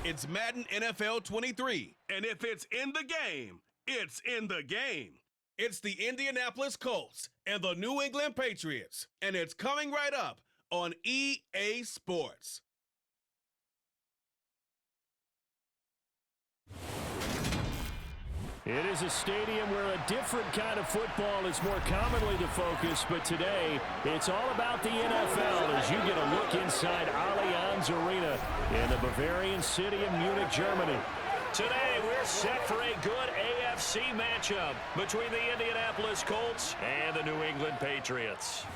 It's Madden NFL 23. And if it's in the game, it's in the game. It's the Indianapolis Colts and the New England Patriots. And it's coming right up on EA Sports. It is a stadium where a different kind of football is more commonly the focus, but today it's all about the NFL as you get a look inside Allianz Arena in the Bavarian city of Munich, Germany. Today we're set for a good AFC matchup between the Indianapolis Colts and the New England Patriots.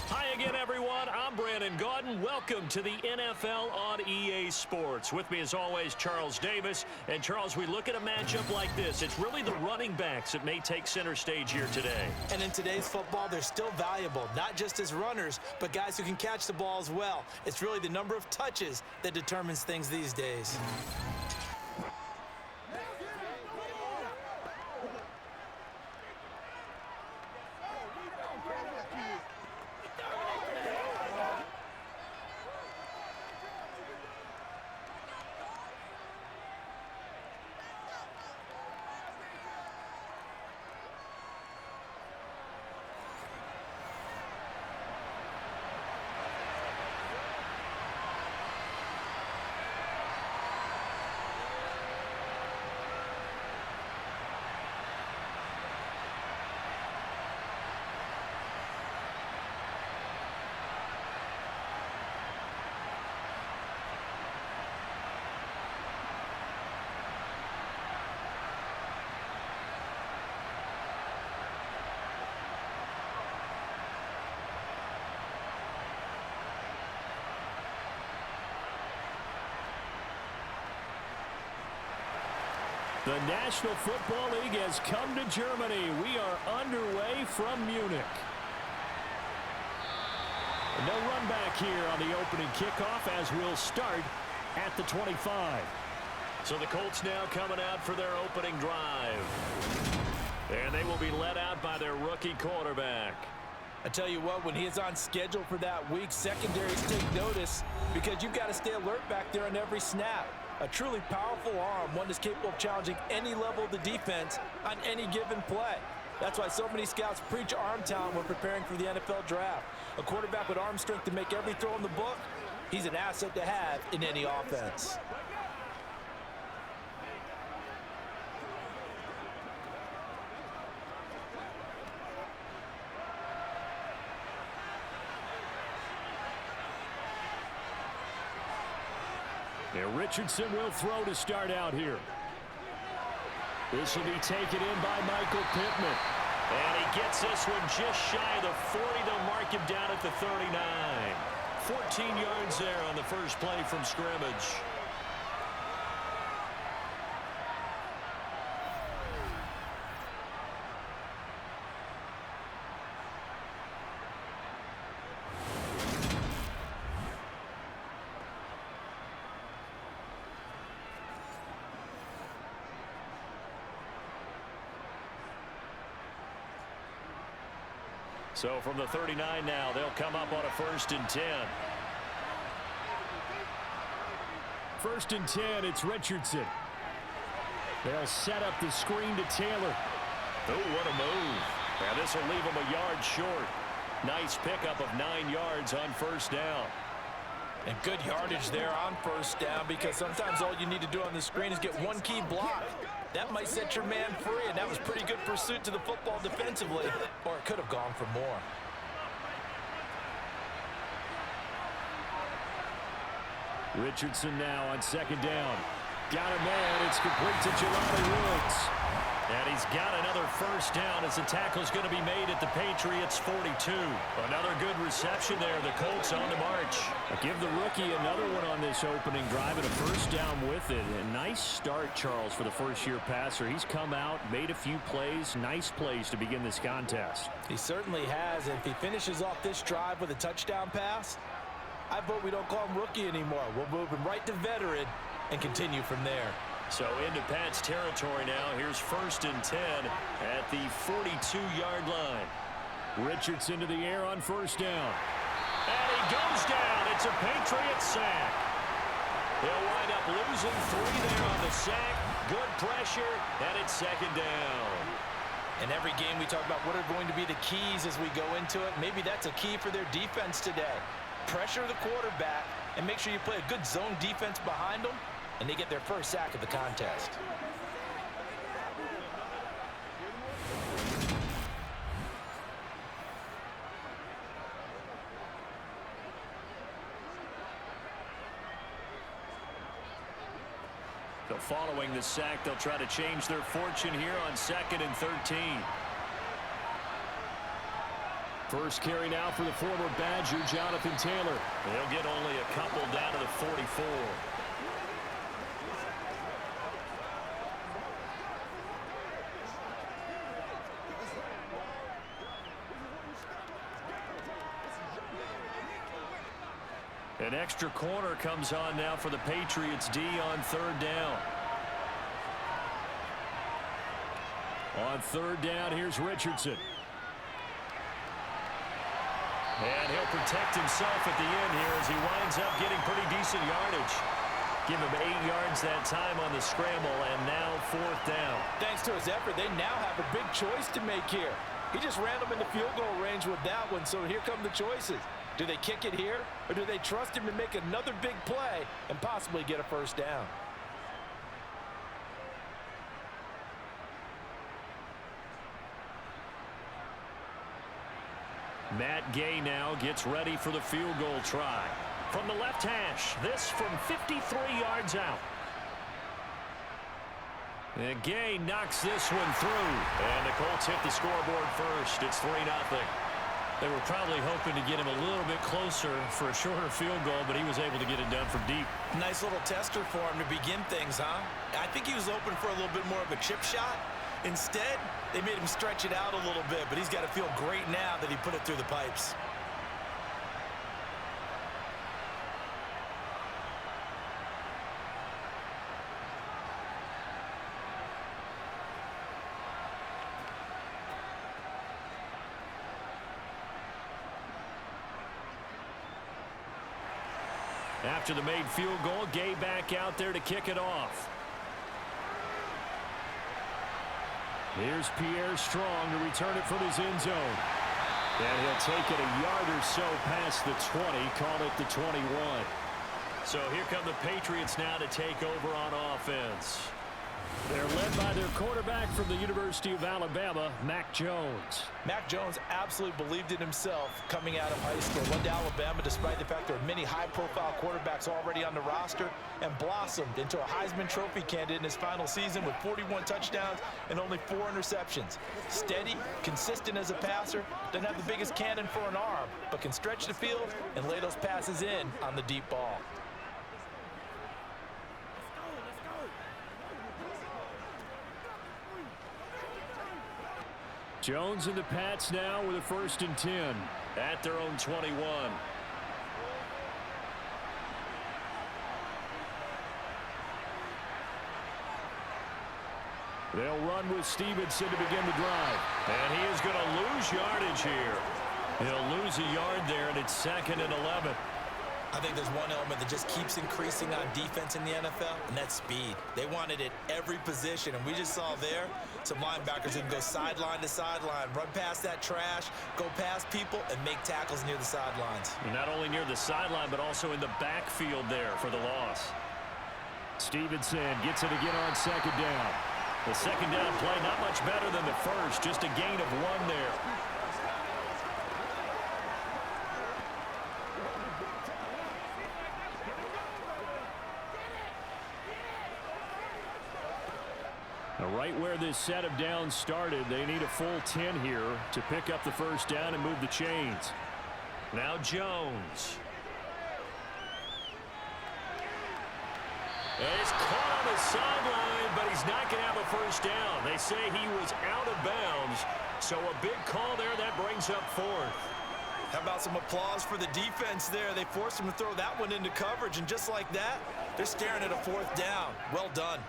Hi again, everyone. I'm Brandon Gaudin. Welcome to the NFL on EA Sports. With me, as always, Charles Davis. And, Charles, we look at a matchup like this. It's really the running backs that may take center stage here today. And in today's football, they're still valuable, not just as runners, but guys who can catch the ball as well. It's really the number of touches that determines things these days. The National Football League has come to Germany. We are underway from Munich. No run back here on the opening kickoff as we'll start at the 25. So the Colts now coming out for their opening drive. And they will be led out by their rookie quarterback. I tell you what, when he is on schedule for that week, secondaries take notice because you've got to stay alert back there on every snap. A truly powerful arm, one that's capable of challenging any level of the defense on any given play. That's why so many scouts preach arm talent when preparing for the NFL draft. A quarterback with arm strength to make every throw in the book, he's an asset to have in any offense. And Richardson will throw to start out here. This will be taken in by Michael Pittman. And he gets this one just shy of the 40. They'll mark him down at the 39. 14 yards there on the first play from scrimmage. So from the 39 now, they'll come up on a 1st and 10. 1st and 10, it's Richardson. They'll set up the screen to Taylor. Oh, what a move. Now this will leave him a yard short. Nice pickup of 9 yards on 1st down. And good yardage there on 1st down because sometimes all you need to do on the screen is get one key block. That might set your man free, and that was pretty good pursuit to the football defensively, or it could have gone for more. Richardson now on 2nd down. Got a man. It's complete to Jelani Woods. And he's got another 1st down as the tackle's going to be made at the Patriots' 42. Another good reception there. The Colts on the march. Give the rookie another one on this opening drive and a 1st down with it. A nice start, Charles, for the first-year passer. He's come out, made a few plays, nice plays to begin this contest. He certainly has. And if he finishes off this drive with a touchdown pass, I vote we don't call him rookie anymore. We'll move him right to veteran and continue from there. So into Pat's territory now. Here's 1st and 10 at the 42-yard line. Richardson to the air on 1st down. And he goes down. It's a Patriots sack. He'll wind up losing 3 there on the sack. Good pressure, and it's second down. In every game we talk about what are going to be the keys as we go into it. Maybe that's a key for their defense today. Pressure the quarterback and make sure you play a good zone defense behind them, and they get their first sack of the contest. So following the sack, they'll try to change their fortune here on 2nd and 13. First carry now for the former Badger, Jonathan Taylor. They'll get only a couple down to the 44. An extra corner comes on now for the Patriots D on 3rd down. On 3rd down, here's Richardson. And he'll protect himself at the end here as he winds up getting pretty decent yardage. Give him 8 yards that time on the scramble, and now 4th down. Thanks to his effort, they now have a big choice to make here. He just ran them into field goal range with that one, so here come the choices. Do they kick it here, or do they trust him to make another big play and possibly get a first down? Matt Gay now gets ready for the field goal try. From the left hash, this from 53 yards out. And Gay knocks this one through. And the Colts hit the scoreboard first. It's 3-0. They were probably hoping to get him a little bit closer for a shorter field goal, but he was able to get it done from deep. Nice little tester for him to begin things, huh? I think he was open for a little bit more of a chip shot. Instead, they made him stretch it out a little bit, but he's got to feel great now that he put it through the pipes. After the made field goal, Gay back out there to kick it off. Here's Pierre Strong to return it from his end zone. And he'll take it a yard or so past the 20, call it the 21. So here come the Patriots now to take over on offense. They're led by their quarterback from the University of Alabama, Mac Jones. Mac Jones absolutely believed in himself coming out of high school. Went to Alabama despite the fact there are many high-profile quarterbacks already on the roster, and blossomed into a Heisman Trophy candidate in his final season with 41 touchdowns and only 4 interceptions. Steady, consistent as a passer, doesn't have the biggest cannon for an arm, but can stretch the field and lay those passes in on the deep ball. Jones and the Pats now with a 1st and 10 at their own 21. They'll run with Stevenson to begin the drive. And he is going to lose yardage here. He'll lose a yard there, and it's 2nd and 11. I think there's one element that just keeps increasing on defense in the NFL, and that's speed. They want it at every position, and we just saw there some linebackers who can go sideline to sideline, run past that trash, go past people, and make tackles near the sidelines. And not only near the sideline, but also in the backfield there for the loss. Stevenson gets it again on 2nd down. The 2nd down play not much better than the first, just a gain of 1 there. Right where this set of downs started, they need a full 10 here to pick up the 1st down and move the chains. Now Jones. And he's caught on the sideline, but he's not going to have a 1st down. They say he was out of bounds, so a big call there. That brings up 4th. How about some applause for the defense there? They forced him to throw that one into coverage, and just like that, they're staring at a 4th down. Well done.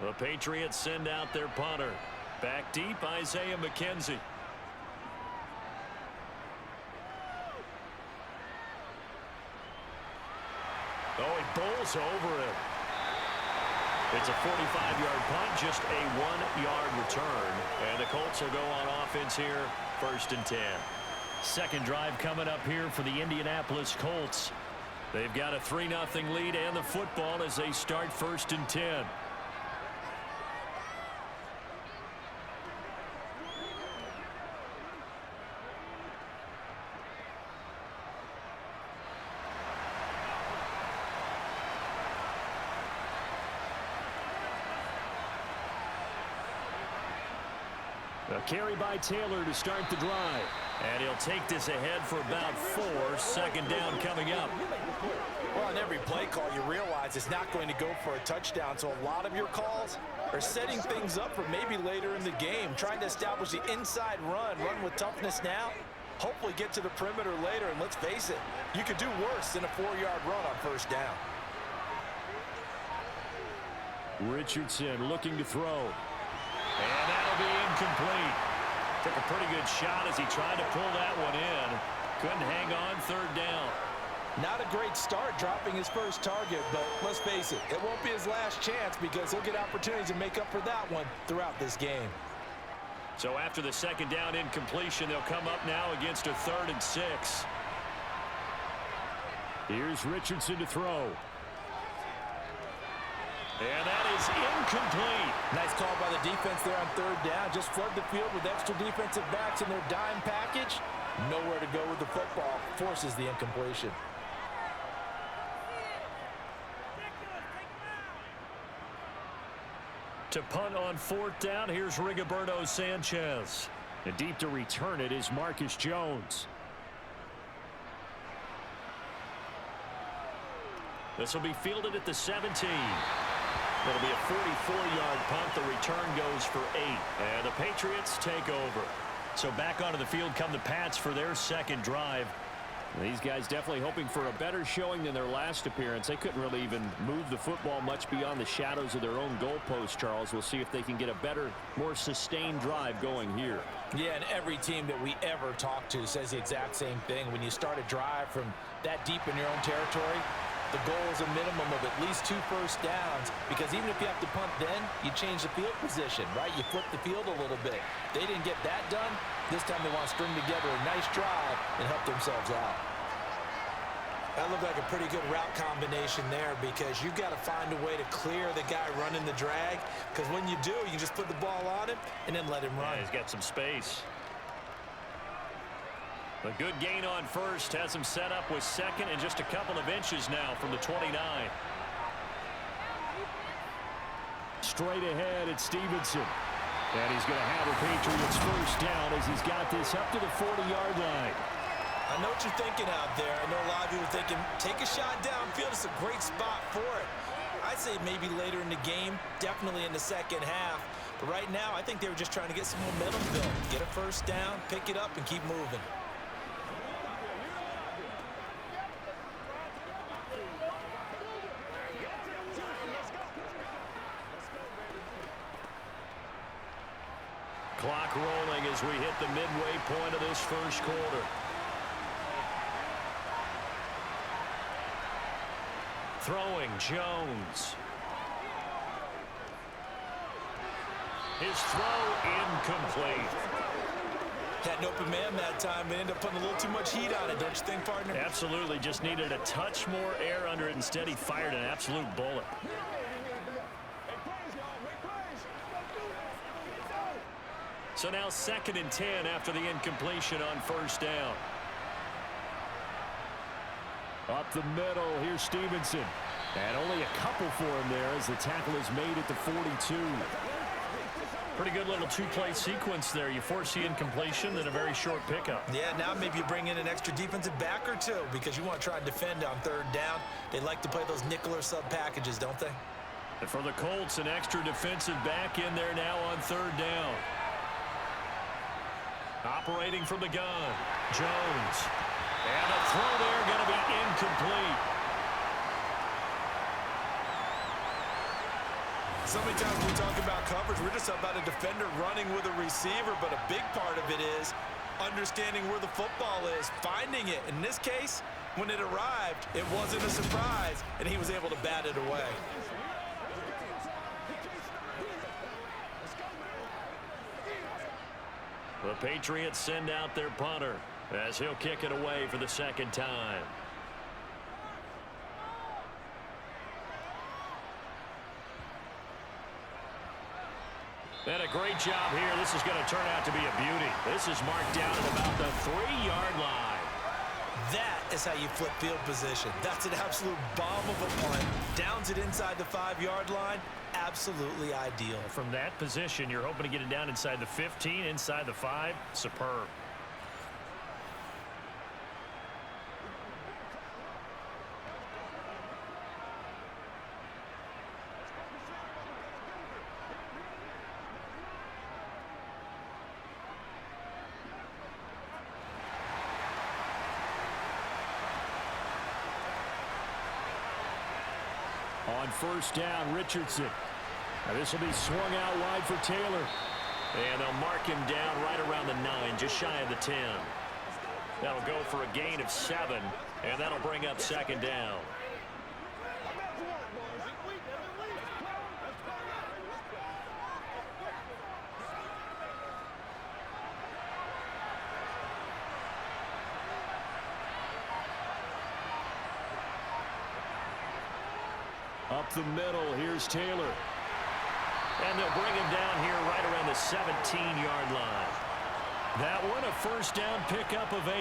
The Patriots send out their punter. Back deep, Isaiah McKenzie. It's over him. It's a 45-yard punt, just a 1-yard return. And the Colts will go on offense here, 1st and 10. Second drive coming up here for the Indianapolis Colts. They've got a 3-0 lead and the football as they start 1st and 10. A carry by Taylor to start the drive. And he'll take this ahead for about 4. Second down coming up. Well, on every play call, you realize it's not going to go for a touchdown. So a lot of your calls are setting things up for maybe later in the game, trying to establish the inside run with toughness now, hopefully get to the perimeter later. And let's face it, you could do worse than a 4-yard run on 1st down. Richardson looking to throw. And that'll be incomplete. Took a pretty good shot as he tried to pull that one in. Couldn't hang on 3rd down. Not a great start dropping his first target, but let's face it, it won't be his last chance because he'll get opportunities to make up for that one throughout this game. So after the second down incompletion, they'll come up now against a 3rd and 6. Here's Richardson to throw. And that is incomplete. Nice call by the defense there on 3rd down. Just flood the field with extra defensive backs in their dime package. Nowhere to go with the football. Forces the incompletion. To punt on 4th down, here's Rigoberto Sanchez. And deep to return it is Marcus Jones. This will be fielded at the 17. It'll be a 44-yard punt. The return goes for 8. And the Patriots take over. So back onto the field come the Pats for their second drive. These guys definitely hoping for a better showing than their last appearance. They couldn't really even move the football much beyond the shadows of their own goalpost, Charles. We'll see if they can get a better, more sustained drive going here. Yeah, and every team that we ever talk to says the exact same thing. When you start a drive from that deep in your own territory, the goal is a minimum of at least 2 first downs, because even if you have to punt then, you change the field position, right? You flip the field a little bit. They didn't get that done. This time they want to string together a nice drive and help themselves out. That looked like a pretty good route combination there, because you've got to find a way to clear the guy running the drag, because when you do, you just put the ball on him and then let him run. Yeah, he's got some space. A good gain on 1st has him set up with 2nd and just a couple of inches now from the 29. Straight ahead, it's Stevenson. And he's going to have a Patriots 1st down as he's got this up to the 40-yard line. I know what you're thinking out there. I know a lot of you are thinking, take a shot downfield. It's a great spot for it. I'd say maybe later in the game, definitely in the second half. But right now, I think they were just trying to get some momentum built. Get a 1st down, pick it up, and keep moving. Clock rolling as we hit the midway point of this 1st quarter. Throwing Jones. His throw incomplete. Had an open man that time and ended up putting a little too much heat on it, don't you think, partner? Absolutely. Just needed a touch more air under it. Instead, he fired an absolute bullet. So now 2nd and 10 after the incompletion on 1st down. Up the middle, here's Stevenson. And only a couple for him there as the tackle is made at the 42. Pretty good little 2-play sequence there. You force the incompletion, then a very short pickup. Yeah, now maybe you bring in an extra defensive back or 2, because you want to try and defend on 3rd down. They like to play those nickel or sub packages, don't they? And for the Colts, an extra defensive back in there now on 3rd down. Operating from the gun, Jones. And the throw there going to be incomplete. So many times when we talk about coverage, we're just about a defender running with a receiver, but a big part of it is understanding where the football is, finding it. In this case, When it arrived, it wasn't a surprise, and he was able to bat it away. The Patriots send out their punter as he'll kick it away for the second time. And a great job here. This is going to turn out to be a beauty. This is marked down at about the 3-yard line. That is how you flip field position. That's an absolute bomb of a punt. Downs it inside the 5-yard line. Absolutely ideal. From that position, you're hoping to get it down inside the 15, inside the 5. Superb. On first down, Richardson. Now this will be swung out wide for Taylor. And they'll mark him down right around the 9, just shy of the 10. That'll go for a gain of 7, and that'll bring up second down. Up the middle, here's Taylor. And they'll bring him down here right around the 17-yard line. That one, a first down pickup of 8.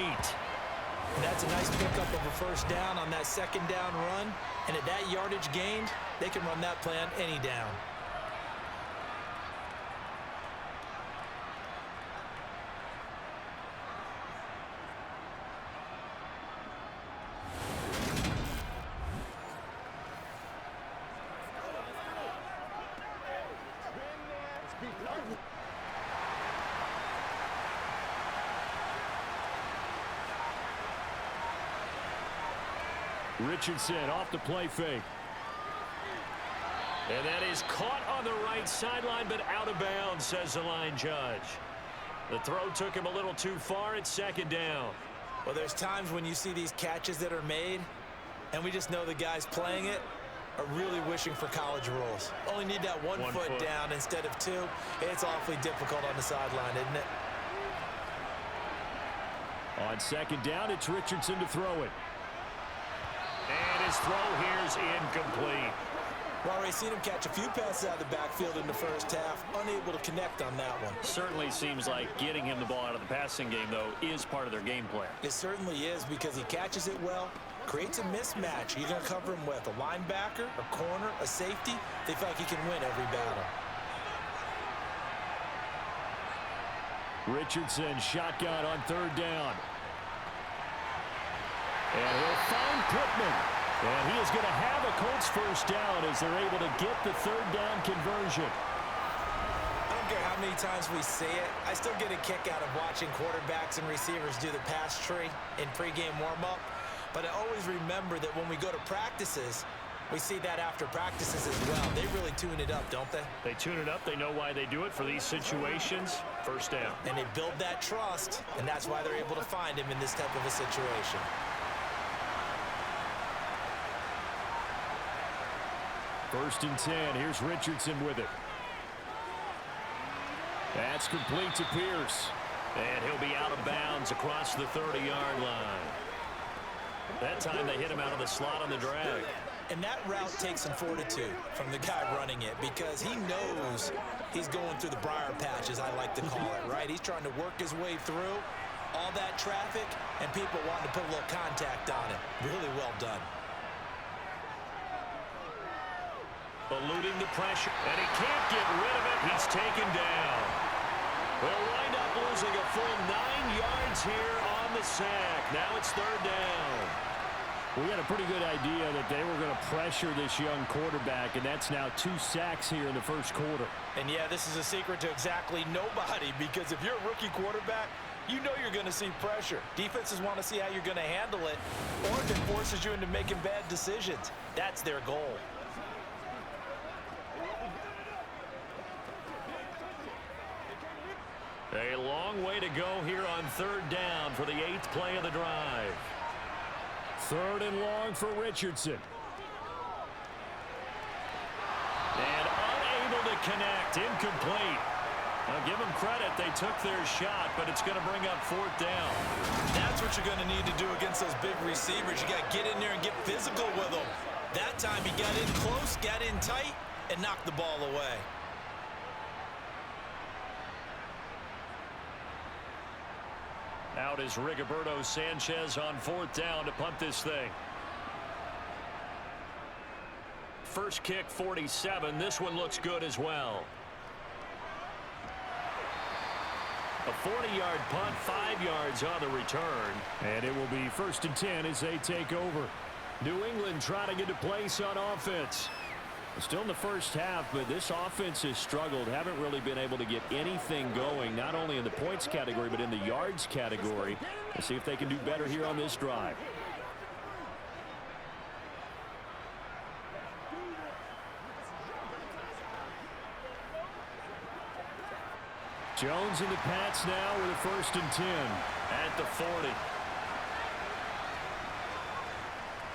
That's a nice pickup of a first down on that second down run. And at that yardage gained, they can run that play on any down. Richardson off the play fake. And that is caught on the right sideline, but out of bounds, says the line judge. The throw took him a little too far. It's second down. Well, there's times when you see these catches that are made, and we just know the guys playing it are really wishing for college rules. Only need that one foot down instead of 2. It's awfully difficult on the sideline, isn't it? On second down, it's Richardson to throw it. And his throw here is incomplete. Well, Ray, seen him catch a few passes out of the backfield in the first half, unable to connect on that one. Certainly seems like getting him the ball out of the passing game, though, is part of their game plan. It certainly is, because he catches it well, creates a mismatch. You're going to cover him with a linebacker, a corner, a safety. They feel like he can win every battle. Richardson shotgun on third down. And he'll find Pittman. And he is going to have a Colts first down as they're able to get the third down conversion. I don't care how many times we see it. I still get a kick out of watching quarterbacks and receivers do the pass tree in pregame warm-up. But I always remember that when we go to practices, we see that after practices as well. They really tune it up, don't they? They tune it up. They know why they do it for these situations. First down. And they build that trust, and that's why they're able to find him in this type of a situation. First and 10. Here's Richardson with it. That's complete to Pierce. And he'll be out of bounds across the 30-yard line. That time they hit him out of the slot on the drag. And that route takes some fortitude from the guy running it, because he knows he's going through the briar patch, as I like to call it, right? He's trying to work his way through all that traffic and people wanting to put a little contact on it. Really well done. Eluding the pressure, and he can't get rid of it. He's taken down. They'll wind up losing a full 9 yards here on the sack. Now it's third down. We had a pretty good idea that they were going to pressure this young quarterback, and that's now 2 sacks here in the first quarter. And yeah, this is a secret to exactly nobody, because if you're a rookie quarterback, you know you're going to see pressure. Defenses want to see how you're going to handle it, or if it forces you into making bad decisions. That's their goal. A long way to go here on third down for the 8th play of the drive. 3rd and long for Richardson. And unable to connect. Incomplete. Now give them credit. They took their shot, but it's going to bring up 4th down. That's what you're going to need to do against those big receivers. You got to get in there and get physical with them. That time he got in close, got in tight, and knocked the ball away. Out is Rigoberto Sanchez on 4th down to punt this thing. First kick, 47. This one looks good as well. A 40-yard punt, 5 yards on the return. And it will be 1st and 10 as they take over. New England trying to get a place on offense. Still in the first half, but this offense has struggled. Haven't really been able to get anything going, not only in the points category, but in the yards category. Let's see if they can do better here on this drive. Jones in the Pats now with a 1st and 10 at the 40.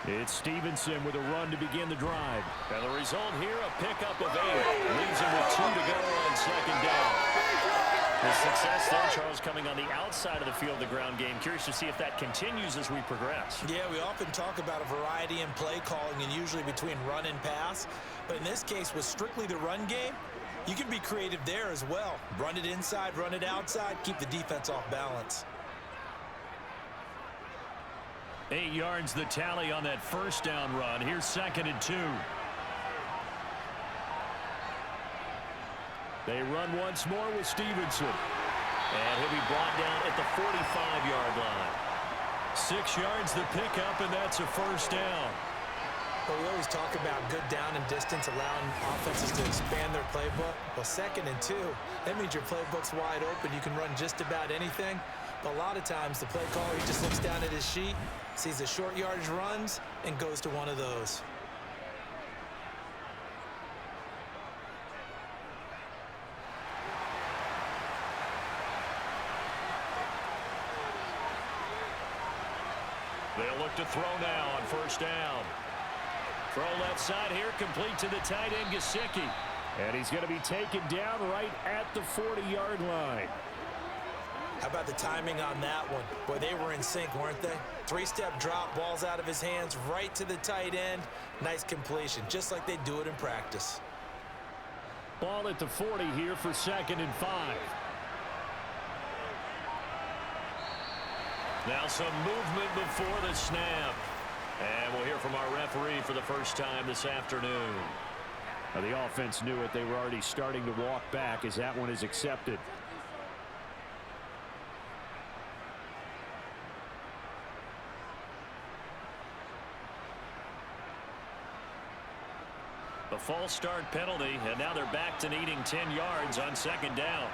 It's Stevenson with a run to begin the drive. And the result here, a pickup of 8. Leaves him with 2 to go on 2nd down. The success there, Charles, coming on the outside of the field, the ground game. Curious to see if that continues as we progress. Yeah, we often talk about a variety in play calling and usually between run and pass. But in this case, with strictly the run game, you can be creative there as well. Run it inside, run it outside, keep the defense off balance. 8 yards the tally on that 1st down run. Here's 2nd and 2. They run once more with Stevenson. And he'll be brought down at the 45-yard line. 6 yards the pickup, and that's a 1st down. But we always talk about good down and distance, allowing offenses to expand their playbook. Well, 2nd and 2, that means your playbook's wide open. You can run just about anything. But a lot of times, the play caller, he just looks down at his sheet, sees the short yardage runs, and goes to one of those. They'll look to throw now on 1st down. Throw left side here, complete to the tight end, Gesicki. And he's going to be taken down right at the 40-yard line. How about the timing on that one? Boy, they were in sync, weren't they? 3-step drop, balls out of his hands, right to the tight end. Nice completion, just like they do it in practice. Ball at the 40 here for 2nd and 5. Now some movement before the snap. And we'll hear from our referee for the first time this afternoon. Now the offense knew it. They were already starting to walk back as that one is accepted. A false start penalty, and now they're back to needing 10 yards on 2nd down.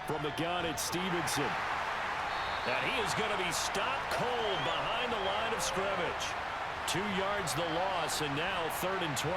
From the gun, it's Stevenson. And he is going to be stopped cold behind the line of scrimmage. 2 yards the loss, and now 3rd and 12.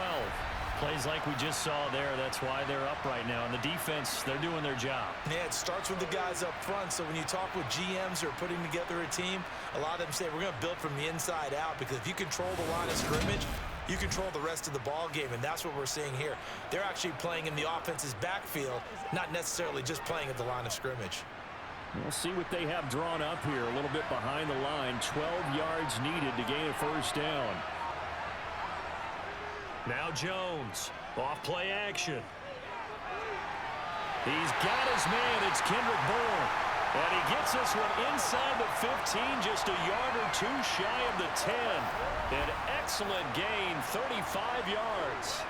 Plays like we just saw there. That's why they're up right now. And the defense, they're doing their job. Yeah, it starts with the guys up front. So when you talk with GMs who are putting together a team, a lot of them say we're going to build from the inside out, because if you control the line of scrimmage, you control the rest of the ball game, and that's what we're seeing here. They're actually playing in the offense's backfield, not necessarily just playing at the line of scrimmage. We'll see what they have drawn up here. A little bit behind the line. 12 yards needed to gain a 1st down. Now Jones. Off play action. He's got his man. It's Kendrick Bourne. And he gets this one inside the 15, just a yard or 2 shy of the 10. An excellent gain, 35 yards.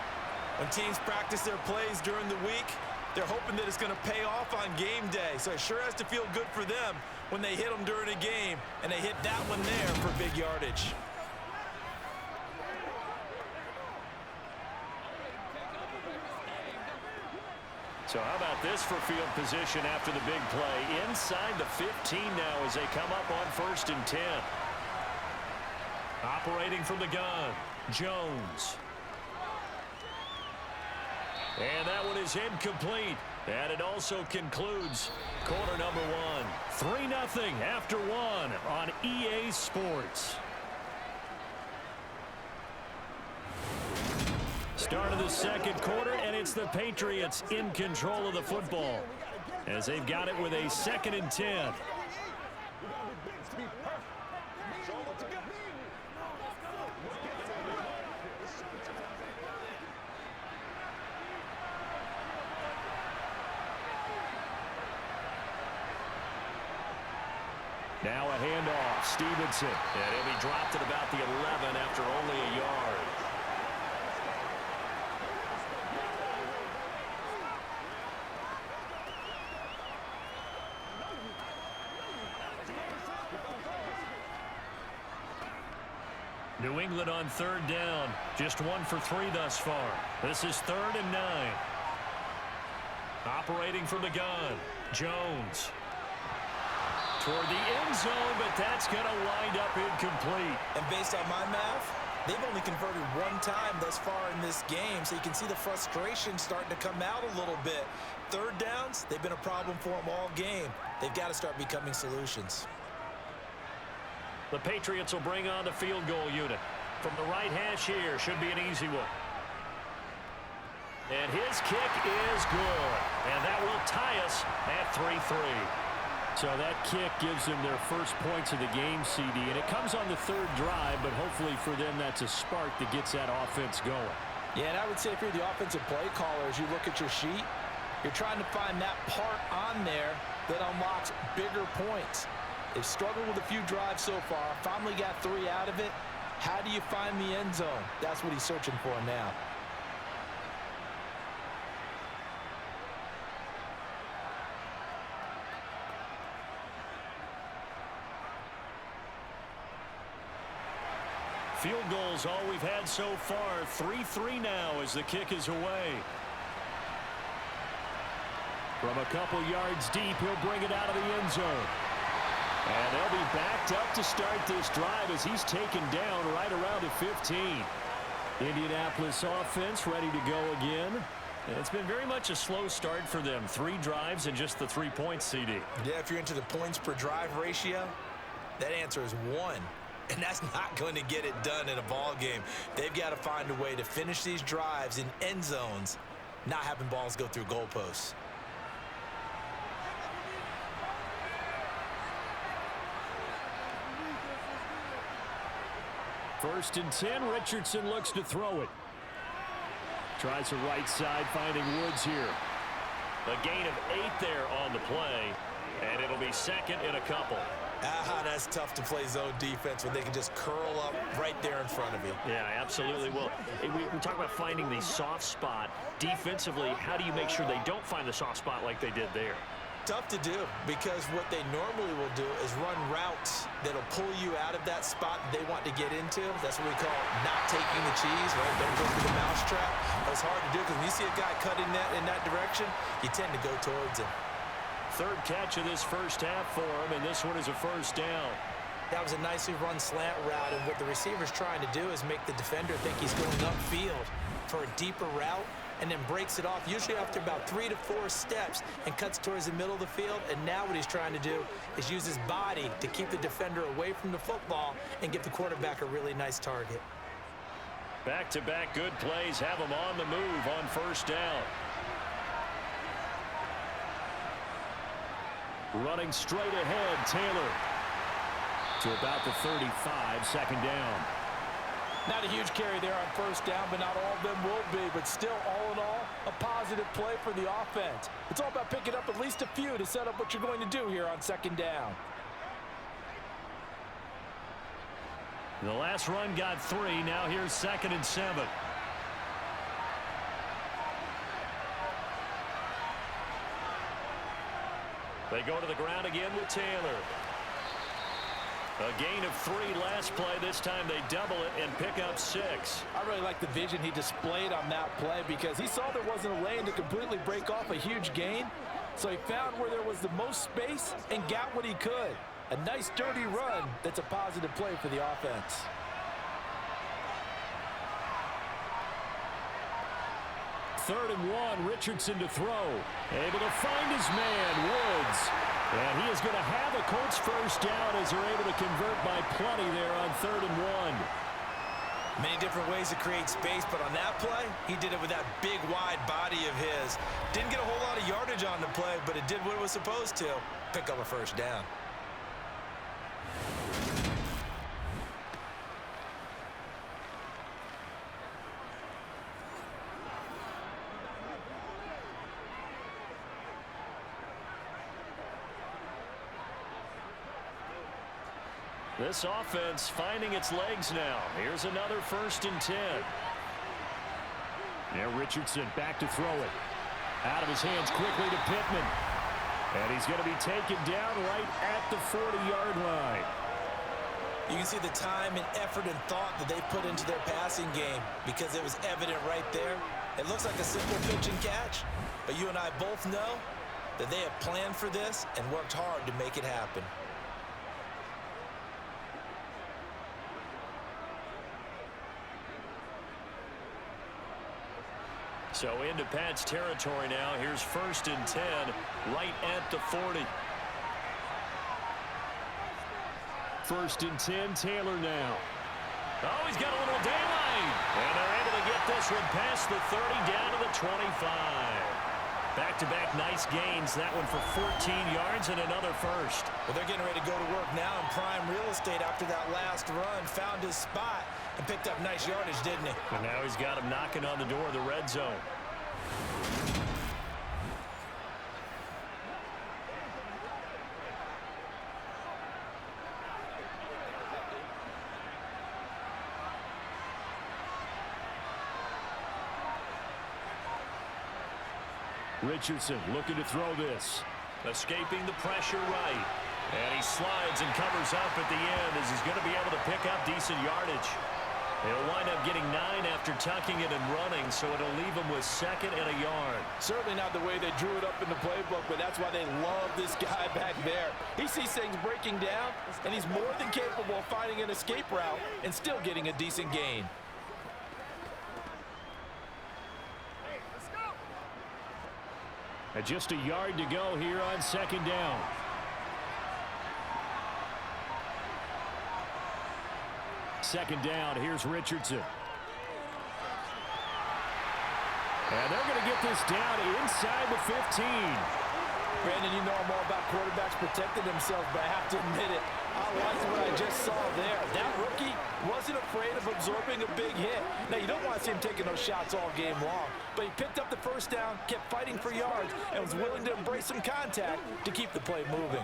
When teams practice their plays during the week, they're hoping that it's going to pay off on game day. So it sure has to feel good for them when they hit them during a game, and they hit that one there for big yardage. So how about this for field position after the big play? Inside the 15 now as they come up on 1st and 10. Operating from the gun, Jones. And that one is incomplete. And it also concludes quarter number one. 3-0 after one on EA Sports. Start of the second quarter, and it's the Patriots in control of the football as they've got it with a 2nd and 10. Now a handoff, Stevenson. And he'll be dropped at about the 11 after only a yard. New England on 3rd down. Just 1 for 3 thus far. This is 3rd and 9. Operating from the gun, Jones. Toward the end zone, but that's going to wind up incomplete. And based on my math, they've only converted 1 time thus far in this game, so you can see the frustration starting to come out a little bit. 3rd downs, they've been a problem for them all game. They've got to start becoming solutions. The Patriots will bring on the field goal unit. From the right hash here, should be an easy one. And his kick is good. And that will tie us at 3-3. So that kick gives them their first points of the game, CD. And it comes on the 3rd drive, but hopefully for them that's a spark that gets that offense going. Yeah, and I would say if you're the offensive play caller, as you look at your sheet, you're trying to find that part on there that unlocks bigger points. They've struggled with a few drives so far. Finally got 3 out of it. How do you find the end zone? That's what he's searching for now. Field goals all we've had so far. 3-3 now as the kick is away. From a couple yards deep, he'll bring it out of the end zone. And they'll be backed up to start this drive as he's taken down right around the 15. Indianapolis offense ready to go again. And it's been very much a slow start for them. 3 drives and just the 3 points, CD. Yeah, if you're into the points per drive ratio, that answer is 1. And that's not going to get it done in a ball game. They've got to find a way to finish these drives in end zones, not having balls go through goalposts. First and 10, Richardson looks to throw it. Tries the right side, finding Woods here. A gain of 8 there on the play, and it'll be 2nd and a couple. That's tough to play zone defense when they can just curl up right there in front of you. Yeah, absolutely. Well, we talk about finding the soft spot. Defensively, how do you make sure they don't find the soft spot like they did there? Tough to do, because what they normally will do is run routes that'll pull you out of that spot that they want to get into. That's what we call not taking the cheese, right? Don't go through the mousetrap. But it's hard to do because when you see a guy cutting that in that direction, you tend to go towards him. 3rd catch of this first half for him, and this one is a 1st down. That was a nicely run slant route, and what the receiver's trying to do is make the defender think he's going upfield for a deeper route, and then breaks it off, usually after about 3 to 4 steps, and cuts towards the middle of the field. And now what he's trying to do is use his body to keep the defender away from the football and give the quarterback a really nice target. Back-to-back good plays have him on the move on 1st down. Running straight ahead, Taylor. To about the 35, 2nd down. Not a huge carry there on 1st down, but not all of them will be. But still, all in all, a positive play for the offense. It's all about picking up at least a few to set up what you're going to do here on 2nd down. The last run got 3. Now here's 2nd and 7. They go to the ground again with Taylor. A gain of 3 last play. This time they double it and pick up 6. I really like the vision he displayed on that play because he saw there wasn't a lane to completely break off a huge gain. So he found where there was the most space and got what he could. A nice dirty run that's a positive play for the offense. 3rd and 1. Richardson to throw. Able to find his man, Woods. And he is going to have a Colts first down as they're able to convert by plenty there on 3rd and 1. Many different ways to create space, but on that play, he did it with that big, wide body of his. Didn't get a whole lot of yardage on the play, but it did what it was supposed to. Pick up a first down. This offense finding its legs now. Here's another 1st and 10. Now Richardson back to throw it. Out of his hands quickly to Pittman. And he's going to be taken down right at the 40-yard line. You can see the time and effort and thought that they put into their passing game because it was evident right there. It looks like a simple pitch and catch, but you and I both know that they have planned for this and worked hard to make it happen. So into Pat's territory now. Here's 1st and 10 right at the 40. 1st and 10, Taylor now. Oh, he's got a little daylight. And they're able to get this one past the 30 down to the 25. Back-to-back nice gains. That one for 14 yards and another first. Well, they're getting ready to go to work now in prime real estate after that last run. Found his spot and picked up nice yardage, didn't he? And now he's got him knocking on the door of the red zone. Richardson looking to throw this. Escaping the pressure right. And he slides and covers up at the end as he's going to be able to pick up decent yardage. He'll wind up getting 9 after tucking it and running, so it'll leave him with 2nd and a yard. Certainly not the way they drew it up in the playbook, but that's why they love this guy back there. He sees things breaking down, and he's more than capable of finding an escape route and still getting a decent gain. And just a yard to go here on 2nd down. Second down, here's Richardson. And they're going to get this down inside the 15. Brandon, you know I'm all about quarterbacks protecting themselves, but I have to admit it. I liked what I just saw there. That rookie wasn't afraid of absorbing a big hit. Now, you don't want to see him taking those shots all game long, but he picked up the first down, kept fighting for yards, and was willing to embrace some contact to keep the play moving.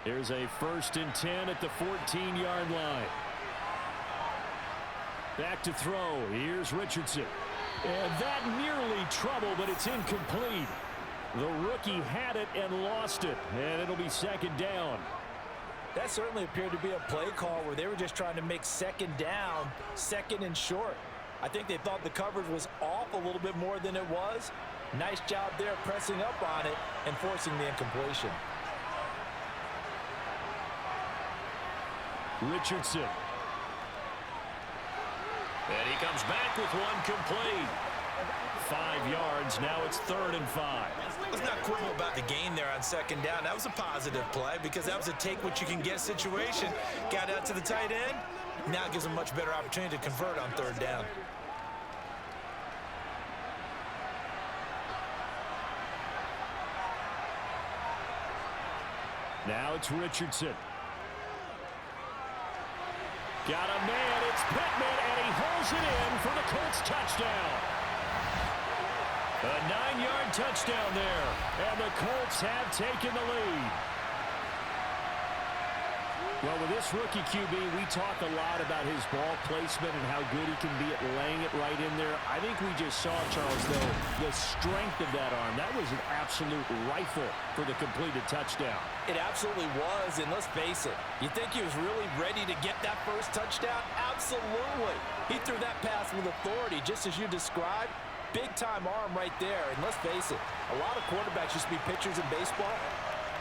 Here's a 1st and 10 at the 14-yard line. Back to throw. Here's Richardson. And that nearly trouble, but it's incomplete. The rookie had it and lost it, and it'll be 2nd down. That certainly appeared to be a play call where they were just trying to make 2nd down, 2nd and short. I think they thought the coverage was off a little bit more than it was. Nice job there pressing up on it and forcing the incompletion. Richardson. And he comes back with one complete. 5 yards. Now it's 3rd and 5. Let's not quibble about the gain there on 2nd down. That was a positive play because that was a take-what-you-can-get situation. Got out to the tight end. Now it gives them a much better opportunity to convert on 3rd down. Now it's Richardson. Got a man, it's Pittman, and he holds it in for the Colts touchdown. A 9-yard touchdown there, and the Colts have taken the lead. Well, with this rookie QB, we talk a lot about his ball placement and how good he can be at laying it right in there. I think we just saw, Charles, though, the strength of that arm. That was an absolute rifle for the completed touchdown. It absolutely was, and let's face it, you think he was really ready to get that first touchdown? Absolutely. He threw that pass with authority, just as you described. Big-time arm right there, and let's face it, a lot of quarterbacks used to be pitchers in baseball.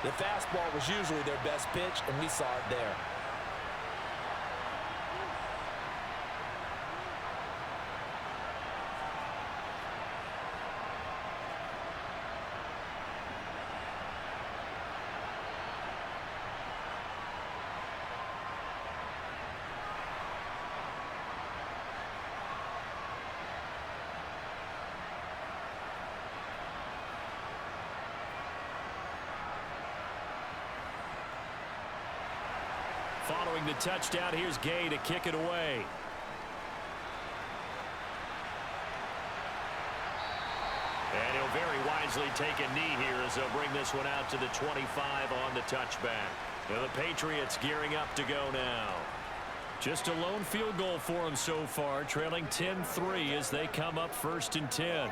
The fastball was usually their best pitch, and we saw it there. throwing the touchdown. Here's Gay to kick it away. And he'll very wisely take a knee here as they'll bring this one out to the 25 on the touchback. Now the Patriots gearing up to go now. Just a lone field goal for them so far, trailing 10-3 as they come up 1st and 10.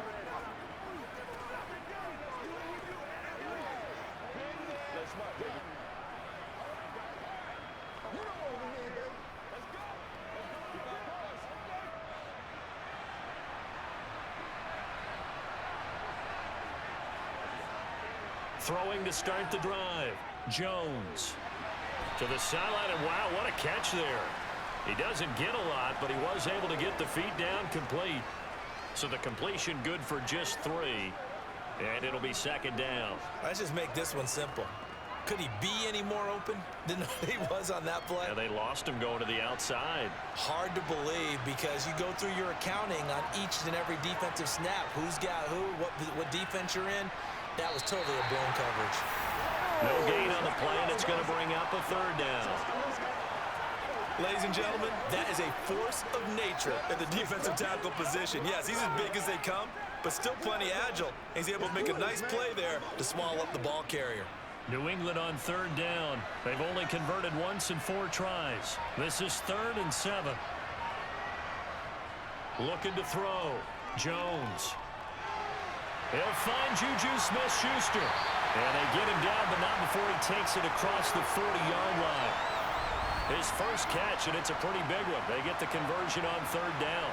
Throwing to start the drive. Jones to the sideline, and wow, what a catch there. He doesn't get a lot, but he was able to get the feet down complete. So the completion good for just 3, and it'll be 2nd down. Let's just make this one simple. Could he be any more open than he was on that play? Yeah, they lost him going to the outside. Hard to believe because you go through your accounting on each and every defensive snap. Who's got who, what defense you're in. That was totally a blown coverage. No gain on the play, and it's going to bring up a 3rd down. Ladies and gentlemen, that is a force of nature at the defensive tackle position. Yes, he's as big as they come, but still plenty agile. He's able to make a nice play there to swallow up the ball carrier. New England on 3rd down. They've only converted once in 4 tries. This is 3rd and 7. Looking to throw. Jones. He'll find Juju Smith-Schuster. And they get him down, but not before he takes it across the 40-yard line. His first catch, and it's a pretty big one. They get the conversion on 3rd down.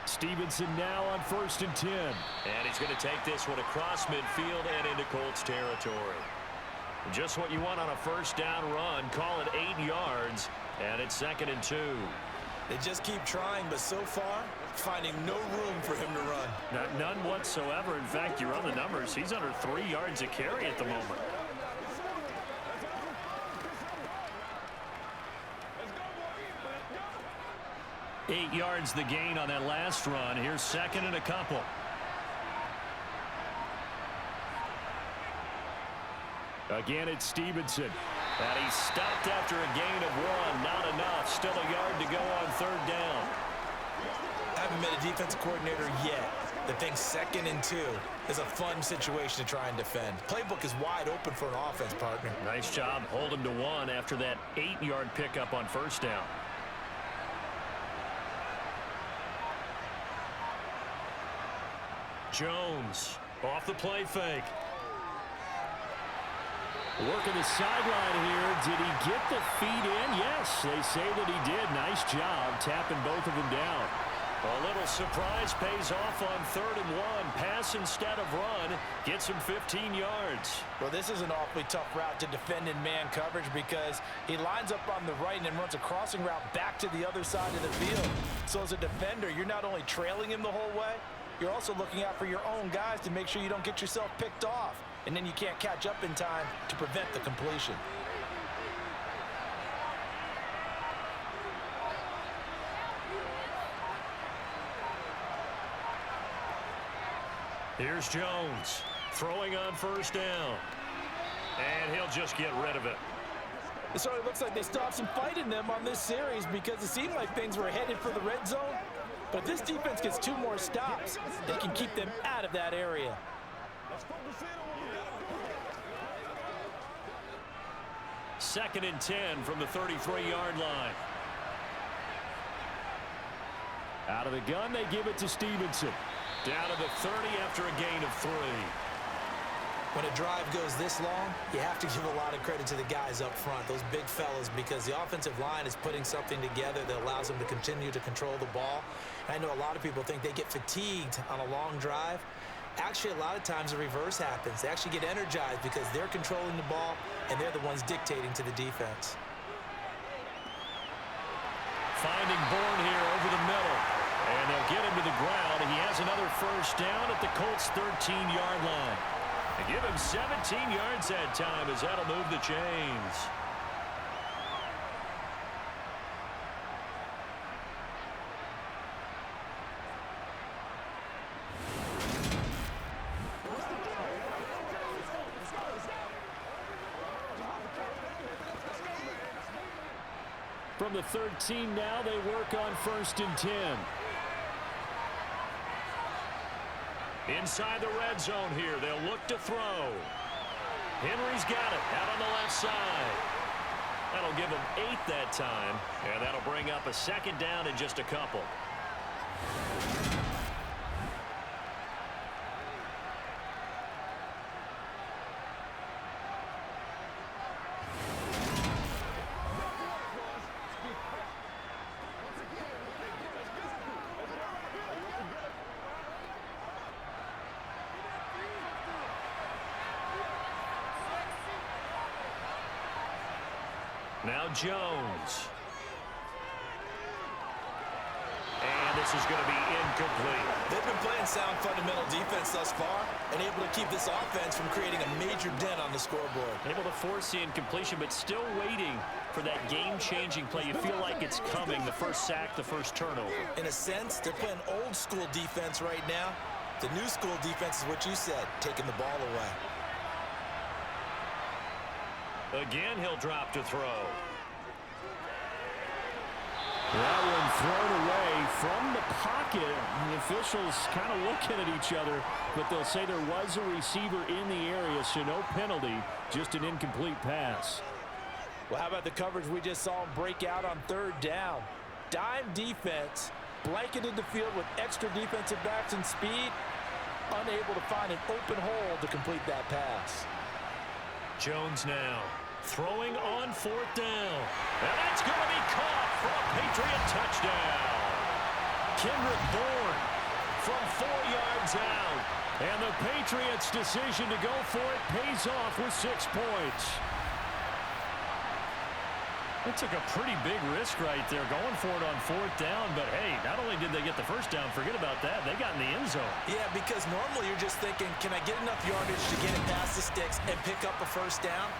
Stevenson now on 1st and 10. And he's going to take this one across midfield and into Colts territory. Just what you want on a 1st down run. Call it 8 yards, and it's 2nd and 2. They just keep trying, but so far, finding no room for him to run. None whatsoever. In fact, you run the numbers. He's under 3 yards a carry at the moment. Eight yards the gain on that last run. Here's 2nd and a couple. Again, it's Stevenson. And he's stopped after a gain of 1. Not enough. Still a yard to go on 3rd down. Haven't met a defensive coordinator yet that thinks 2nd and 2 is a fun situation to try and defend. Playbook is wide open for an offense, partner. Nice job holding to 1 after that 8-yard pickup on 1st down. Jones off the play fake. Working the sideline here. Did he get the feet in? Yes, they say that he did. Nice job tapping both of them down. A little surprise pays off on 3rd and 1. Pass instead of run. Gets him 15 yards. Well, this is an awfully tough route to defend in man coverage because he lines up on the right and then runs a crossing route back to the other side of the field. So as a defender, you're not only trailing him the whole way, you're also looking out for your own guys to make sure you don't get yourself picked off. And then you can't catch up in time to prevent the completion. Here's Jones throwing on 1st down. And he'll just get rid of it. It sort of looks like they stopped some fight in them on this series because it seemed like things were headed for the red zone. But if this defense gets 2 more stops, they can keep them out of that area. Second and 10 from the 33-yard line. Out of the gun, they give it to Stevenson. Down to the 30 after a gain of 3. When a drive goes this long, you have to give a lot of credit to the guys up front, those big fellas, because the offensive line is putting something together that allows them to continue to control the ball. And I know a lot of people think they get fatigued on a long drive. Actually, a lot of times the reverse happens. They actually get energized because they're controlling the ball and they're the ones dictating to the defense. finding Bourne here over the middle. And they'll get him to the ground. He has another first down at the Colts' 13-yard line. And give him 17 yards that time as that'll move the chains. From the 13 now, they work on 1st and 10. Inside the red zone here, they'll look to throw. Henry's got it out on the left side. That'll give him 8 that time, and that'll bring up a 2nd down in just a couple. Now Jones. And this is going to be incomplete. They've been playing sound fundamental defense thus far and able to keep this offense from creating a major dent on the scoreboard. Able to force the incompletion, but still waiting for that game-changing play. You feel like it's coming, the first sack, the first turnover. In a sense, they're playing old-school defense right now. The new-school defense is what you said, taking the ball away. Again, he'll drop to throw. That one thrown away from the pocket. The officials kind of looking at each other, but they'll say there was a receiver in the area, so no penalty, just an incomplete pass. Well, how about the coverage we just saw him break out on 3rd down? Dime defense, blanketed the field with extra defensive backs and speed, unable to find an open hole to complete that pass. Jones now throwing on 4th down. And that's going to be caught for a Patriot touchdown. Kendrick Bourne from 4 yards out. And the Patriots' decision to go for it pays off with 6 points. They took a pretty big risk right there going for it on 4th down. But, hey, not only did they get the first down, forget about that, they got in the end zone. Yeah, because normally you're just thinking, can I get enough yardage to get it past the sticks and pick up a first down?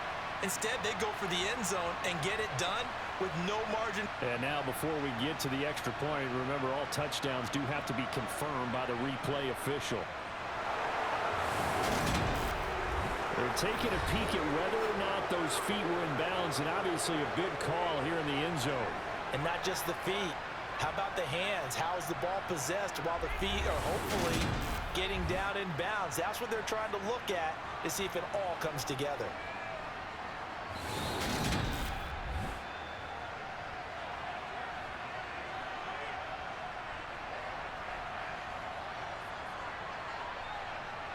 Instead, they go for the end zone and get it done with no margin. And now before we get to the extra point, remember all touchdowns do have to be confirmed by the replay official. They're taking a peek at whether or not those feet were in bounds, and obviously a big call here in the end zone. And not just the feet. How about the hands? How is the ball possessed while the feet are hopefully getting down in bounds? That's what they're trying to look at to see if it all comes together.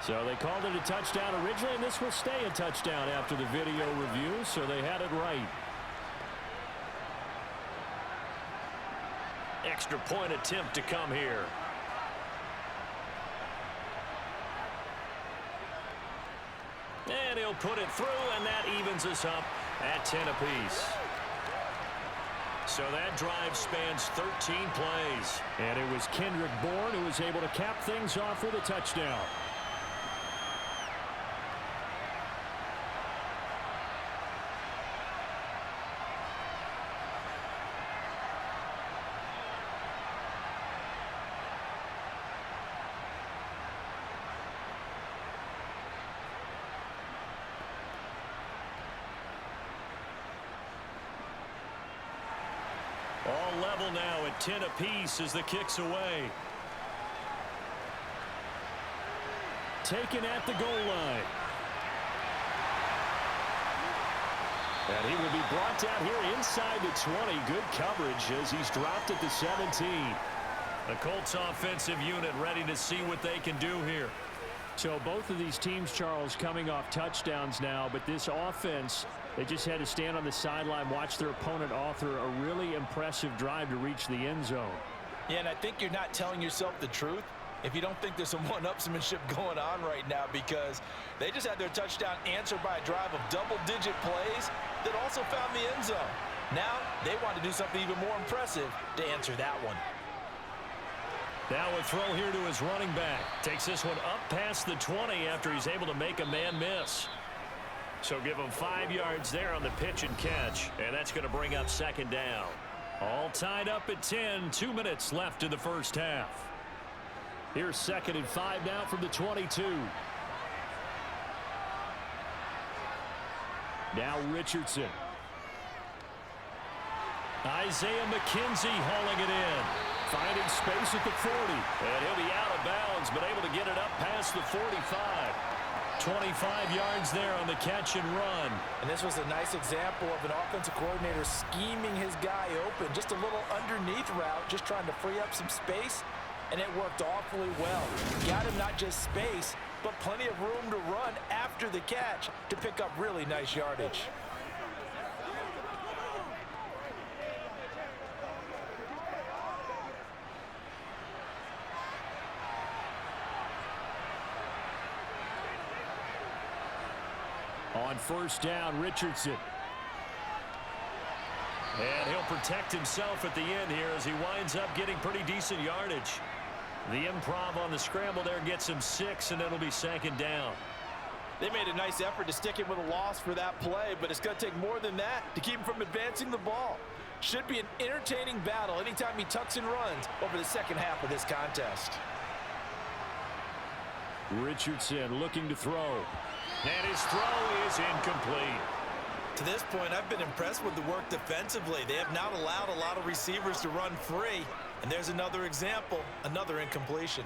So they called it a touchdown originally, and this will stay a touchdown after the video review, so they had it right. Extra point attempt to come here. And he'll put it through, and that evens us up at 10 apiece. So that drive spans 13 plays. And it was Kendrick Bourne who was able to cap things off with a touchdown. All level now at 10 apiece as the kick's away. Taken at the goal line. And he will be brought down here inside the 20. Good coverage as he's dropped at the 17. The Colts offensive unit ready to see what they can do here. So both of these teams, Charles, coming off touchdowns now, but this offense, they just had to stand on the sideline, watch their opponent author a really impressive drive to reach the end zone. Yeah, and I think you're not telling yourself the truth if you don't think there's some one-upsmanship going on right now, because they just had their touchdown answered by a drive of double-digit plays that also found the end zone. Now they want to do something even more impressive to answer that one. Now a throw here to his running back. Takes this one up past the 20 after he's able to make a man miss. So give him 5 yards there on the pitch and catch. And that's going to bring up second down. All tied up at 10. 2 minutes left in the first half. Here's 2nd and 5 now from the 22. Now Richardson. Isaiah McKenzie hauling it in. Finding space at the 40. And he'll be out of bounds, but able to get it up past the 45. 25 yards there on the catch and run. And this was a nice example of an offensive coordinator scheming his guy open. Just a little underneath route, just trying to free up some space. And it worked awfully well. Got him not just space, but plenty of room to run after the catch to pick up really nice yardage. On first down, Richardson. And he'll protect himself at the end here as he winds up getting pretty decent yardage. The improv on the scramble there gets him 6, and it'll be second down. They made a nice effort to stick him with a loss for that play, but it's going to take more than that to keep him from advancing the ball. Should be an entertaining battle anytime he tucks and runs over the second half of this contest. Richardson looking to throw. And his throw is incomplete. To this point, I've been impressed with the work defensively. They have not allowed a lot of receivers to run free. And there's another example, another incompletion.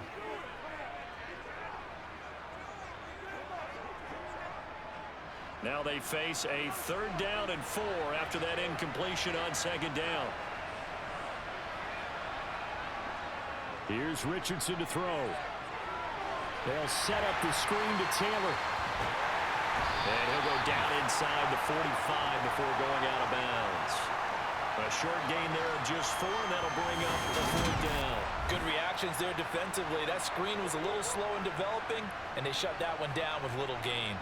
Now they face a 3rd down and 4 after that incompletion on second down. Here's Richardson to throw. They'll set up the screen to Taylor. And he'll go down inside the 45 before going out of bounds. A short gain there of just 4, and that'll bring up the 4th down. Good reactions there defensively. That screen was a little slow in developing, and they shut that one down with little gain.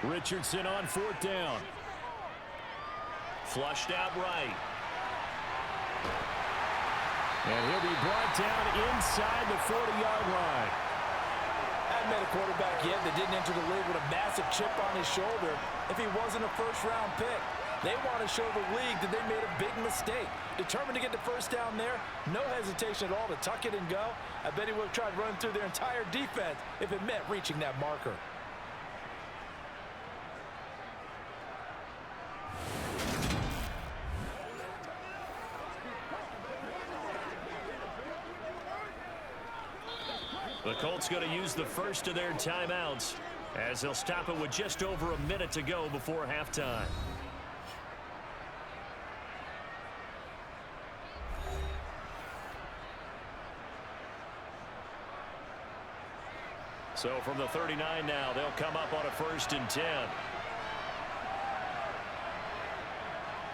Richardson on 4th down. Flushed out right. And he'll be brought down inside the 40-yard line. That made a quarterback yet that didn't enter the league with a massive chip on his shoulder if he wasn't a first-round pick. They want to show the league that they made a big mistake. Determined to get the first down there, no hesitation at all to tuck it and go. I bet he would have tried running through their entire defense if it meant reaching that marker. The Colts going to use the first of their timeouts as they'll stop it with just over a minute to go before halftime. So from the 39 now, they'll come up on a 1st and 10.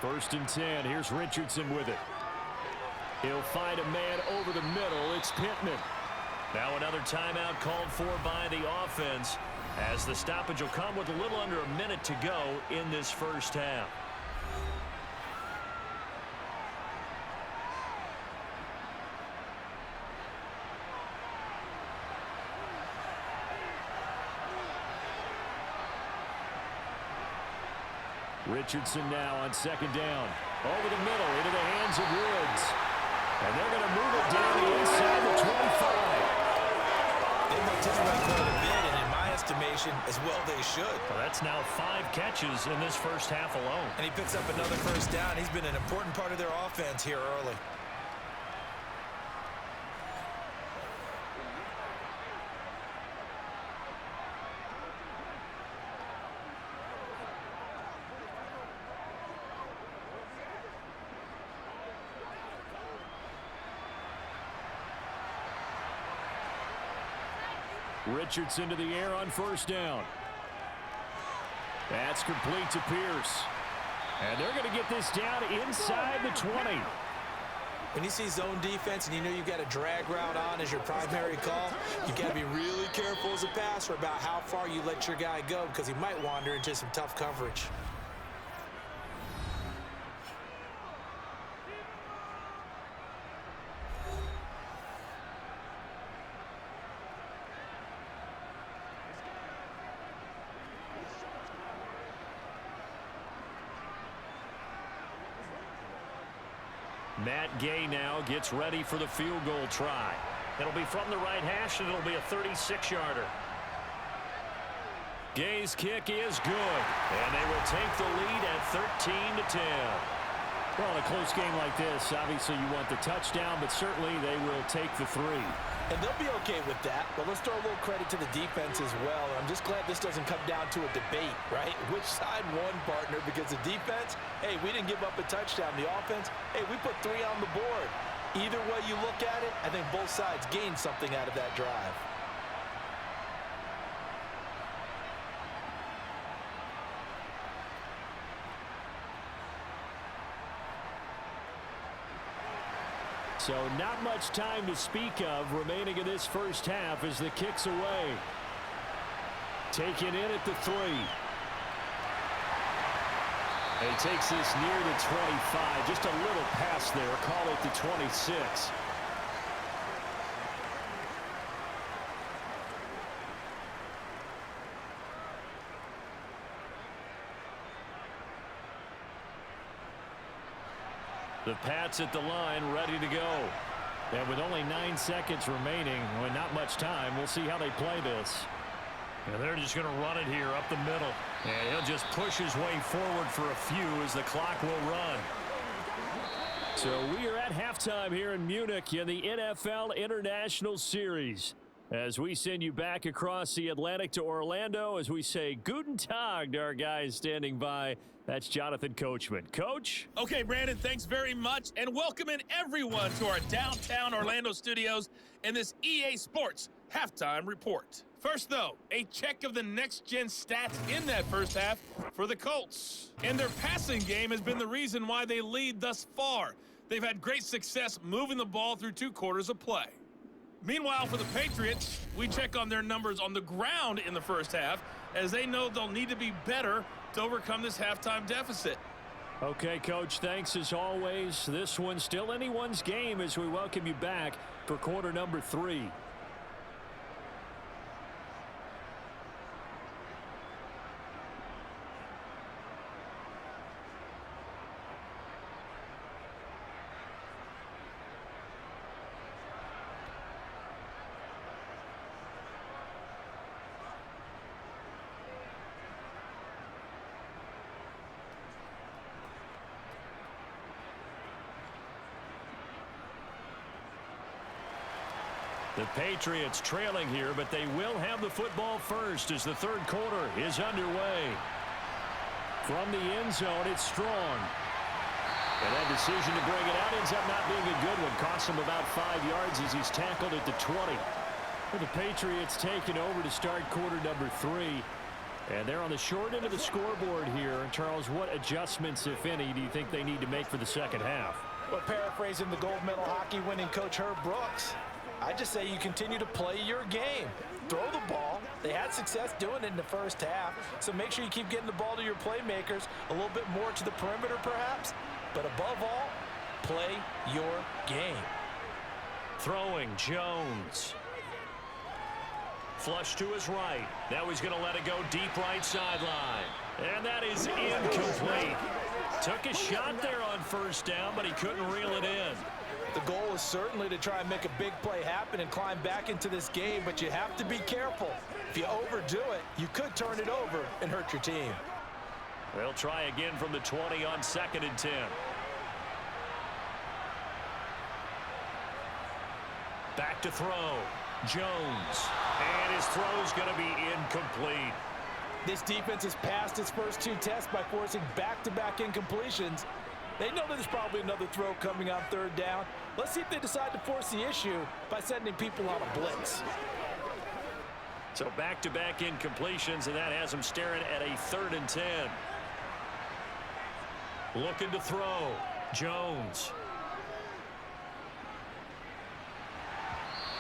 1st and 10. Here's Richardson with it. He'll find a man over the middle. It's Pittman. Now another timeout called for by the offense as the stoppage will come with a little under a minute to go in this first half. Richardson now on 2nd down. Over the middle into the hands of Woods. And they're going to move it down the inside the 25. They participate quite a bit, and in my estimation, as well they should. Well, that's now 5 catches in this first half alone. And he picks up another first down. He's been an important part of their offense here early. Richardson to the air on first down. That's complete to Pierce. And they're going to get this down inside the 20. When you see zone defense and you know you've got a drag route on as your primary call, you've got to be really careful as a passer about how far you let your guy go because he might wander into some tough coverage. Matt Gay now gets ready for the field goal try. It'll be from the right hash, and it'll be a 36-yarder. Gay's kick is good, and they will take the lead at 13-10. Well, in a close game like this, obviously you want the touchdown, but certainly they will take the 3. And they'll be okay with that, but let's throw a little credit to the defense as well. I'm just glad this doesn't come down to a debate, right? Which side won, partner? Because the defense, hey, we didn't give up a touchdown. The offense, hey, we put 3 on the board. Either way you look at it, I think both sides gained something out of that drive. So not much time to speak of remaining in this first half as the kick's away. Taken in at the 3. He takes this near the 25. Just a little pass there. Call it the 26. The Pats at the line, ready to go. And with only 9 seconds remaining, with not much time, we'll see how they play this. And they're just going to run it here up the middle. And he'll just push his way forward for a few as the clock will run. So we are at halftime here in Munich in the NFL International Series. As we send you back across the Atlantic to Orlando, as we say Guten Tag to our guys standing by. That's Jonathan Coachman. Coach? Okay, Brandon, thanks very much. And welcome in everyone to our downtown Orlando studios in this EA Sports Halftime Report. First, though, a check of the next-gen stats in that first half for the Colts. And their passing game has been the reason why they lead thus far. They've had great success moving the ball through 2 quarters of play. Meanwhile, for the Patriots, we check on their numbers on the ground in the first half, as they know they'll need to be better to overcome this halftime deficit. Okay, Coach, thanks as always. This one's still anyone's game as we welcome you back for quarter number 3. The Patriots trailing here, but they will have the football first as the third quarter is underway. From the end zone, it's Strong. And that decision to bring it out ends up not being a good one. Costs him about 5 yards as he's tackled at the 20. Well, the Patriots taking over to start quarter number 3. And they're on the short end of the scoreboard here. Charles, what adjustments, if any, do you think they need to make for the second half? Well, paraphrasing the gold medal hockey winning coach Herb Brooks, I just say you continue to play your game. Throw the ball. They had success doing it in the first half, so make sure you keep getting the ball to your playmakers, a little bit more to the perimeter perhaps, but above all, play your game. Throwing Jones. Flush to his right. Now he's going to let it go deep right sideline. And that is incomplete. Took a shot there on first down, but he couldn't reel it in. The goal is certainly to try and make a big play happen and climb back into this game, but you have to be careful. If you overdo it, you could turn it over and hurt your team. They'll try again from the 20 on 2nd and 10. Back to throw. Jones. And his throw's going to be incomplete. This defense has passed its first 2 tests by forcing back-to-back incompletions. They know that there's probably another throw coming on 3rd down. Let's see if they decide to force the issue by sending people on a blitz. So back-to-back incompletions, and that has him staring at a 3rd and 10. Looking to throw. Jones.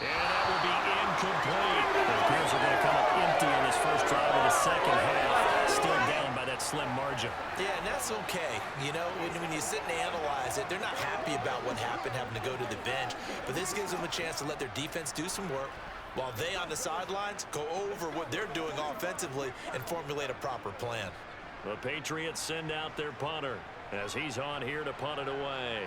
And that will be incomplete. The Bears are going to come up empty on this first drive of the second half. Still down by that slim margin. Yeah, and that's okay. You know, when you sit and analyze it, they're not happy about what happened, having to go to the bench. But this gives them a chance to let their defense do some work while they on the sidelines go over what they're doing offensively and formulate a proper plan. The Patriots send out their punter as he's on here to punt it away.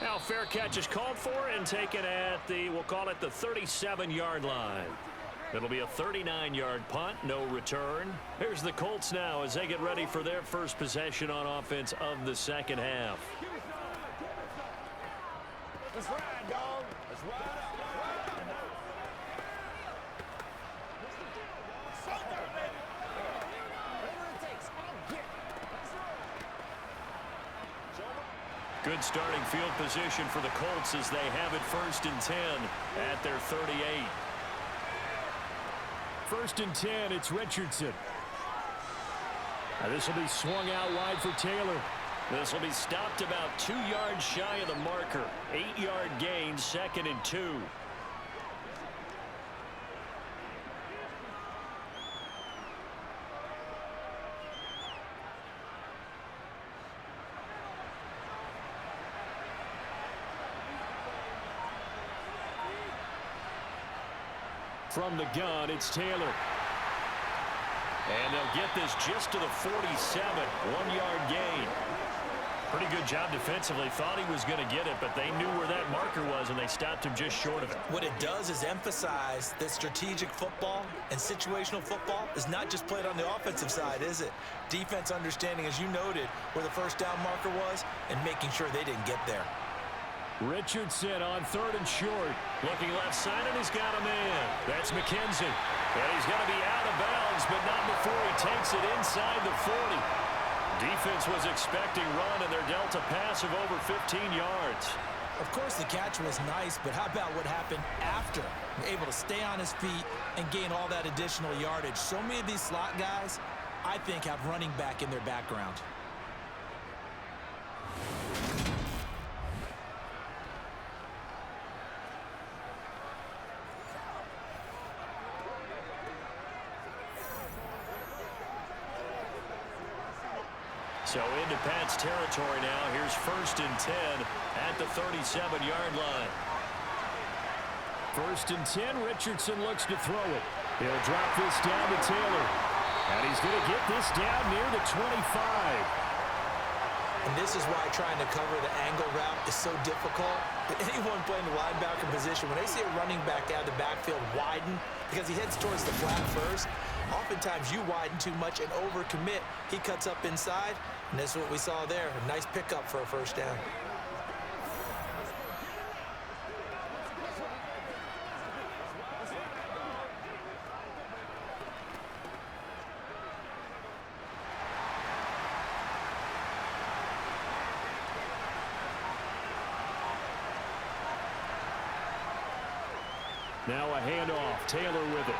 Now fair catch is called for and taken at the, we'll call it the 37-yard line. It'll be a 39-yard punt, no return. Here's the Colts now as they get ready for their first possession on offense of the second half. Let's ride, dog. Let's ride up. Good starting field position for the Colts as they have it 1st and 10 at their 38. 1st and 10, it's Richardson. Now this will be swung out wide for Taylor. This will be stopped about 2 yards shy of the marker. 8-yard gain, 2nd and 2. From the gun, it's Taylor. And they'll get this just to the 47. 1-yard gain. Pretty good job defensively. Thought he was going to get it, but they knew where that marker was, and they stopped him just short of it. What it does is emphasize that strategic football and situational football is not just played on the offensive side, is it? Defense understanding, as you noted, where the first down marker was and making sure they didn't get there. Richardson on 3rd and short. Looking left side, and he's got a man. That's McKenzie. And he's going to be out of bounds, but not before he takes it inside the 40. Defense was expecting run, and they're dealt a pass of over 15 yards. Of course, the catch was nice, but how about what happened after? Able to stay on his feet and gain all that additional yardage. So many of these slot guys, I think, have running back in their background. So into Pat's territory now. Here's 1st and 10 at the 37-yard line. 1st and 10, Richardson looks to throw it. He'll drop this down to Taylor. And he's going to get this down near the 25. And this is why trying to cover the angle route is so difficult. Anyone playing the linebacker position, when they see a running back out of the backfield widen, because he heads towards the flat first, oftentimes you widen too much and overcommit. He cuts up inside, and that's what we saw there. A nice pickup for a first down. Now a handoff. Taylor with it.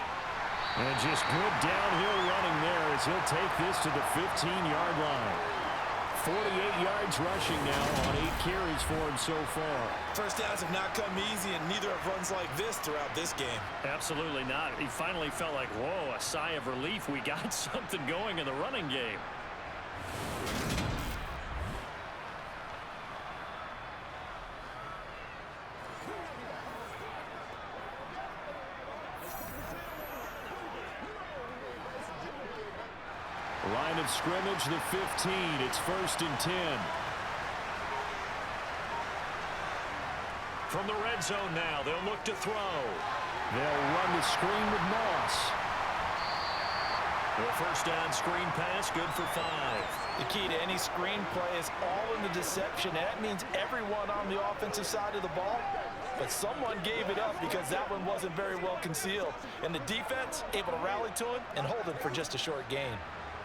And just good downhill running there as he'll take this to the 15-yard line. 48 yards rushing now on 8 carries for him so far. First downs have not come easy, and neither have runs like this throughout this game. Absolutely not. He finally felt like, whoa, a sigh of relief. We got something going in the running game. Line of scrimmage, the 15. It's 1st and 10. From the red zone now, they'll look to throw. They'll run the screen with Moss. The first down screen pass, good for 5. The key to any screen play is all in the deception. That means everyone on the offensive side of the ball. But someone gave it up because that one wasn't very well concealed. And the defense able to rally to him and hold him for just a short gain.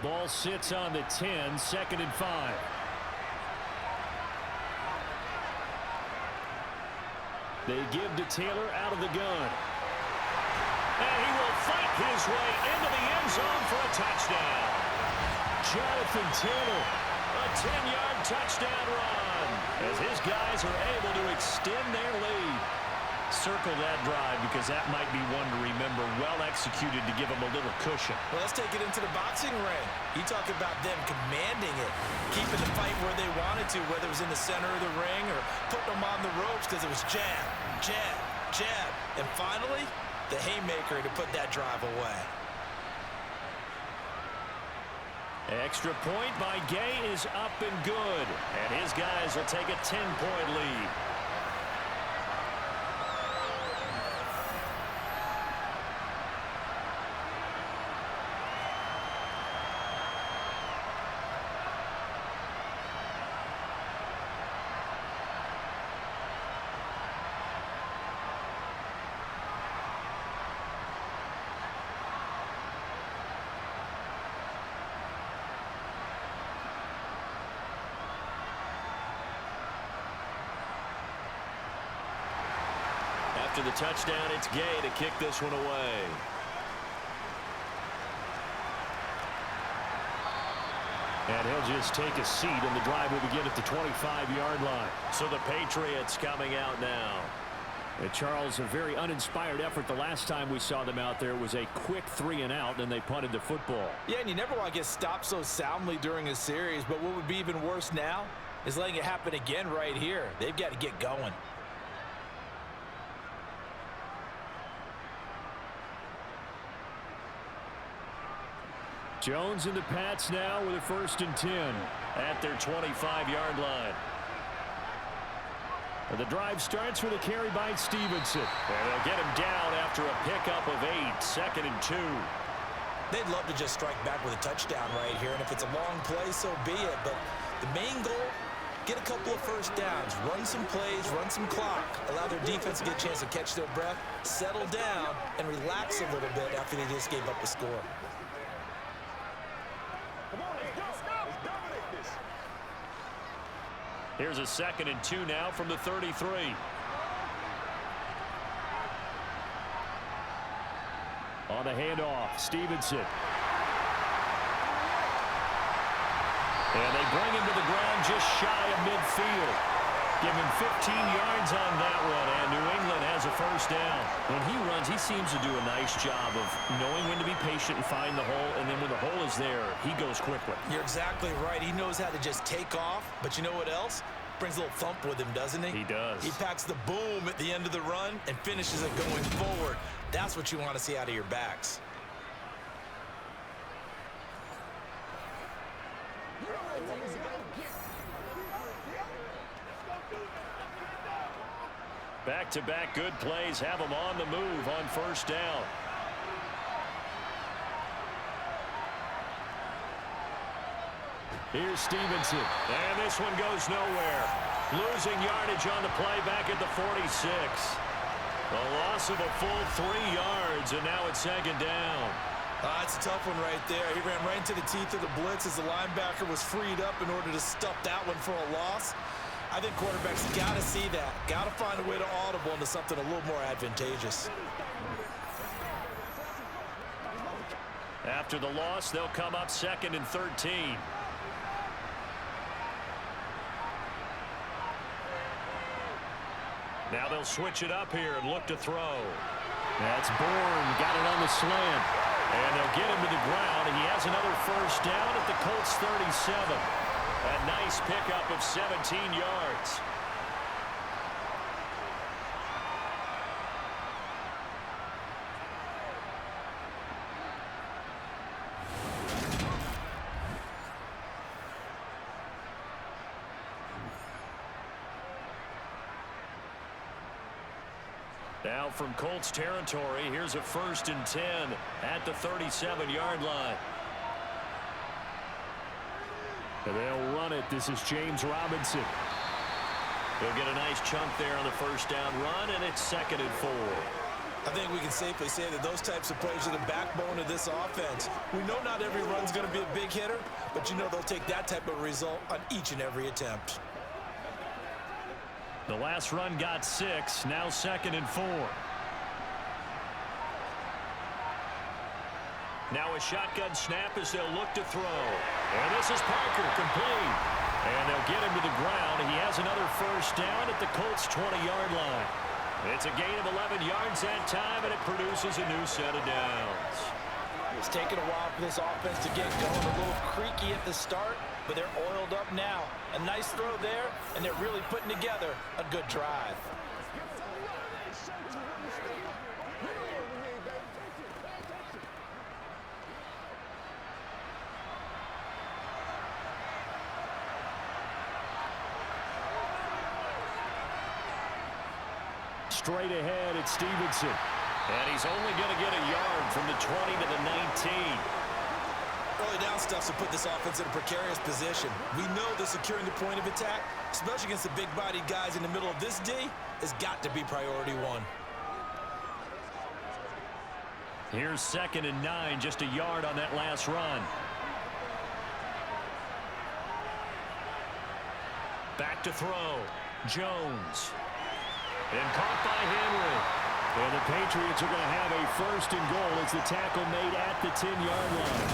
Ball sits on the 10, 2nd and 5. They give to Taylor out of the gun. And he will fight his way into the end zone for a touchdown. Jonathan Taylor, a 10-yard touchdown run, as his guys are able to extend their lead. Circle that drive because that might be one to remember. Well executed to give them a little cushion. Well, let's take it into the boxing ring. You talk about them commanding it, keeping the fight where they wanted to, whether it was in the center of the ring or putting them on the ropes because it was jab, jab, jab. And finally, the haymaker to put that drive away. Extra point by Gay is up and good. And his guys will take a 10-point lead. After the touchdown, it's Gay to kick this one away. And he'll just take a seat, and the drive will begin at the 25-yard line. So the Patriots coming out now. And Charles, a very uninspired effort. The last time we saw them out there was a quick 3-and-out, and they punted the football. Yeah, and you never want to get stopped so soundly during a series, but what would be even worse now is letting it happen again right here. They've got to get going. Jones and the Pats now with a 1st and 10 at their 25-yard line. And the drive starts with a carry by Stevenson. And they'll get him down after a pickup of 8, 2nd and 2. They'd love to just strike back with a touchdown right here, and if it's a long play, so be it. But the main goal, get a couple of first downs, run some plays, run some clock, allow their defense to get a chance to catch their breath, settle down, and relax a little bit after they just gave up a score. Here's a 2nd and 2 now from the 33. On the handoff, Stevenson. And they bring him to the ground just shy of midfield. Give him 15 yards on that one, and New England has a 1st down. When he runs, he seems to do a nice job of knowing when to be patient and find the hole, and then when the hole is there, he goes quickly. You're exactly right. He knows how to just take off, but you know what else? Brings a little thump with him, doesn't he? He does. He packs the boom at the end of the run and finishes it going forward. That's what you want to see out of your backs. Back-to-back good plays have them on the move on 1st down. Here's Stevenson. And this one goes nowhere. Losing yardage on the play back at the 46. A loss of a full 3 yards, and now it's 2nd down. It's a tough one right there. He ran right into the teeth of the blitz as the linebacker was freed up in order to stuff that one for a loss. I think quarterbacks got to see that. Got to find a way to audible into something a little more advantageous. After the loss, they'll come up 2nd and 13. Now they'll switch it up here and look to throw. That's Bourne. Got it on the slant. And they'll get him to the ground, and he has another 1st down at the Colts 37. A nice pickup of 17 yards. Now from Colts territory, here's a 1st and 10 at the 37-yard line. And they'll run it. This is James Robinson. They'll get a nice chunk there on the 1st down run, and it's 2nd and 4. I think we can safely say that those types of plays are the backbone of this offense. We know not every run's going to be a big hitter, but you know they'll take that type of result on each and every attempt. The last run got 6, now 2nd and 4. Now a shotgun snap as they'll look to throw. And this is Parker, complete. And they'll get him to the ground. He has another first down at the Colts' 20-yard line. It's a gain of 11 yards that time, and it produces a new set of downs. It's taken a while for this offense to get going. A little creaky at the start, but they're oiled up now. A nice throw there, and they're really putting together a good drive. Straight ahead, it's Stevenson. And he's only going to get a yard from the 20 to the 19. Early down stuff to put this offense in a precarious position. We know that securing the point of attack, especially against the big-bodied guys in the middle of this D, has got to be priority one. Here's 2nd and 9, just a yard on that last run. Back to throw. Jones. And caught by Henry. And the Patriots are going to have a 1st and goal as the tackle made at the 10-yard line.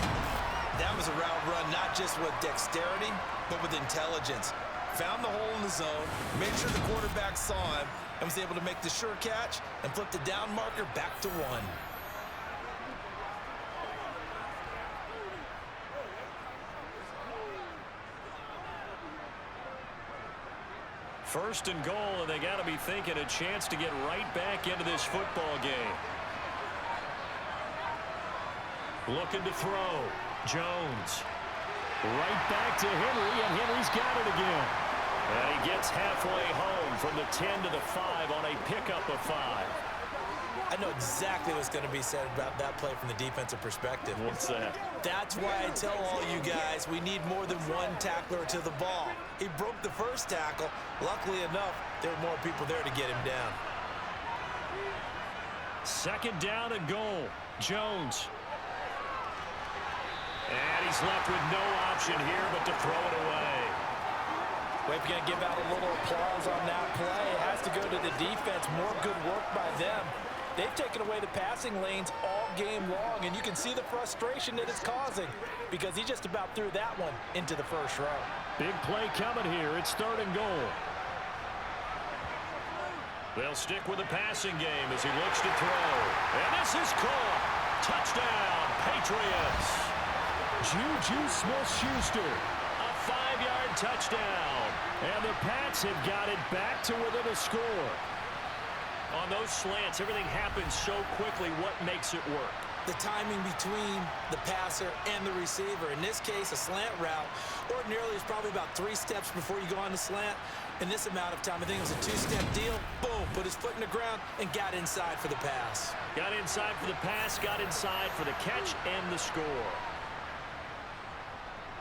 That was a route run not just with dexterity, but with intelligence. Found the hole in the zone, made sure the quarterback saw him, and was able to make the sure catch and flip the down marker back to 1. 1st and goal, and they got to be thinking a chance to get right back into this football game. Looking to throw. Jones. Right back to Henry, and Henry's got it again. And he gets halfway home from the 10 to the 5 on a pickup of 5. I know exactly what's going to be said about that play from the defensive perspective. What's that? That's why I tell all you guys we need more than one tackler to the ball. He broke the first tackle. Luckily enough, there were more people there to get him down. 2nd down and goal. Jones. And he's left with no option here but to throw it away. Well, if you're going to give out a little applause on that play, it has to go to the defense. More good work by them. They've taken away the passing lanes all game long, and you can see the frustration that it's causing because he just about threw that one into the first row. Big play coming here. It's 3rd and goal. They'll stick with the passing game as he looks to throw. And this is caught. Touchdown, Patriots. Juju Smith-Schuster. A 5-yard touchdown. And the Pats have got it back to within a score. On those slants, everything happens so quickly. What makes it work? The timing between the passer and the receiver. In this case, a slant route ordinarily is probably about 3 steps before you go on the slant. In this amount of time, I think it was a 2-step deal. Boom, put his foot in the ground and got inside for the pass. Got inside for the pass, got inside for the catch and the score.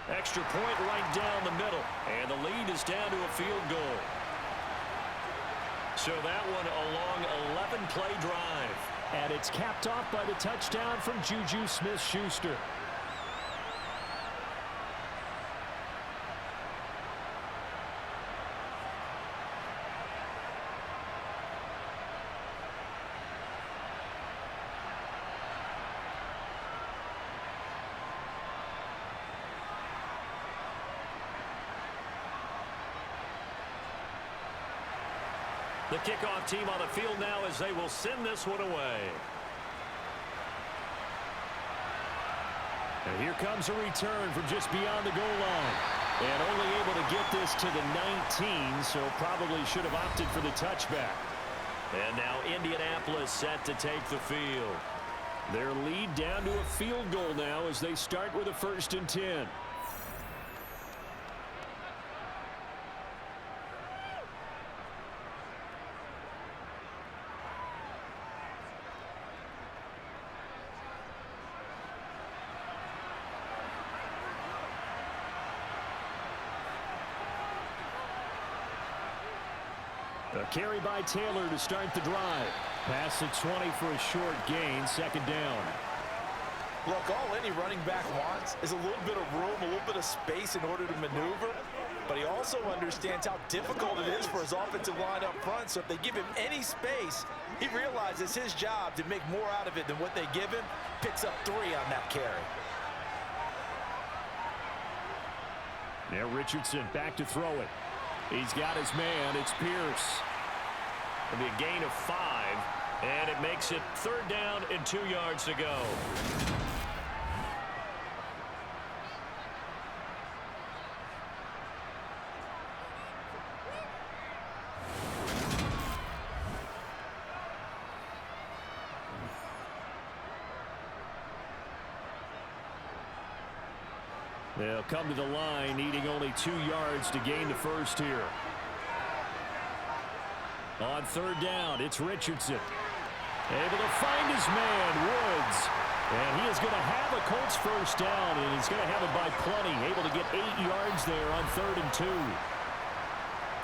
Extra point right down the middle, and the lead is down to a field goal. So that one a long 11-play drive. And it's capped off by the touchdown from Juju Smith-Schuster. The kickoff team on the field now as they will send this one away. And here comes a return from just beyond the goal line. And only able to get this to the 19, so probably should have opted for the touchback. And now Indianapolis set to take the field. Their lead down to a field goal now as they start with a 1st and 10. A carry by Taylor to start the drive. Pass at 20 for a short gain, 2nd down. Look, all any running back wants is a little bit of room, a little bit of space in order to maneuver. but he also understands how difficult it is for his offensive line up front. So if they give him any space, he realizes his job to make more out of it than what they give him. Picks up 3 on that carry. Now Richardson back to throw it. He's got his man. It's Pierce. It'll be a gain of 5, and it makes it 3rd down and 2 yards to go. They'll come to the line, needing only 2 yards to gain the first here. On 3rd down, it's Richardson. Able to find his man, Woods. And he is going to have a Colts first down, and he's going to have it by plenty. Able to get 8 yards there on 3rd and 2.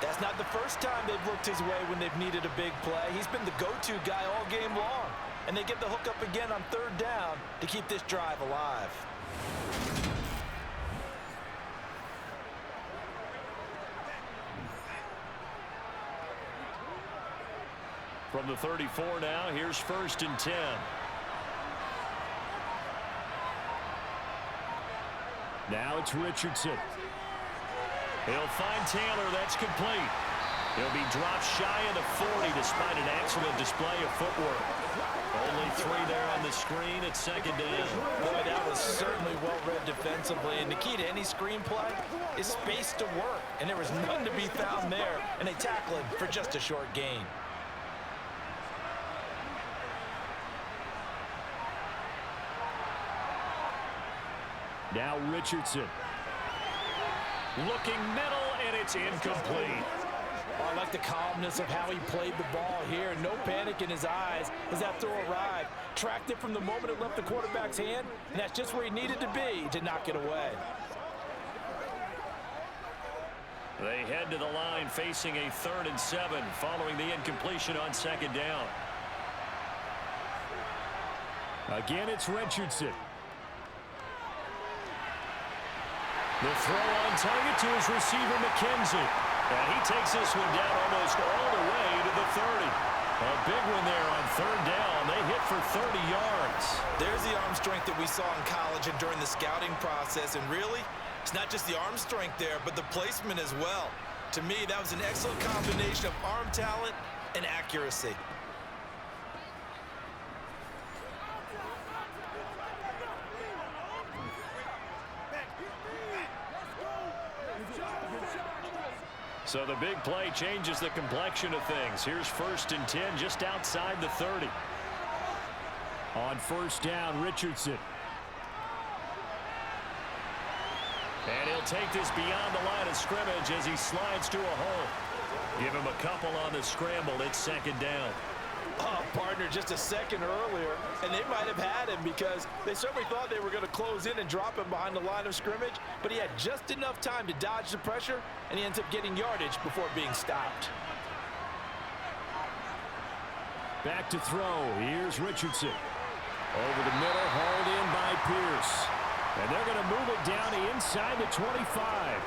That's not the first time they've looked his way when they've needed a big play. He's been the go-to guy all game long. And they get the hook up again on 3rd down to keep this drive alive. From the 34 now, here's 1st and 10. Now it's Richardson. He'll find Taylor. That's complete. He'll be dropped shy of the 40 despite an excellent display of footwork. Only 3 there on the screen at 2nd down. Boy, that was certainly well-read defensively. And the key to any screen play is space to work. And there was none to be found there. And they tackle him for just a short gain. Now Richardson. Looking middle, and it's incomplete. Oh, I like the calmness of how he played the ball here. No panic in his eyes as that throw arrived. Tracked it from the moment it left the quarterback's hand, and that's just where he needed to be to knock it away. They head to the line facing a 3rd and 7 following the incompletion on 2nd down. Again, it's Richardson. The throw on target to his receiver, McKenzie. And he takes this one down almost all the way to the 30. A big one there on 3rd down. They hit for 30 yards. There's the arm strength that we saw in college and during the scouting process. And really, it's not just the arm strength there, but the placement as well. To me, that was an excellent combination of arm talent and accuracy. So the big play changes the complexion of things. Here's 1st and 10 just outside the 30. On 1st down, Richardson. And he'll take this beyond the line of scrimmage as he slides to a hole. Give him a couple on the scramble. It's 2nd down. Oh, partner, just a second earlier, and they might have had him because they certainly thought they were going to close in and drop him behind the line of scrimmage, but he had just enough time to dodge the pressure, and he ends up getting yardage before being stopped. Back to throw. Here's Richardson. Over the middle, hauled in by Pierce. And they're going to move it down to inside the 25.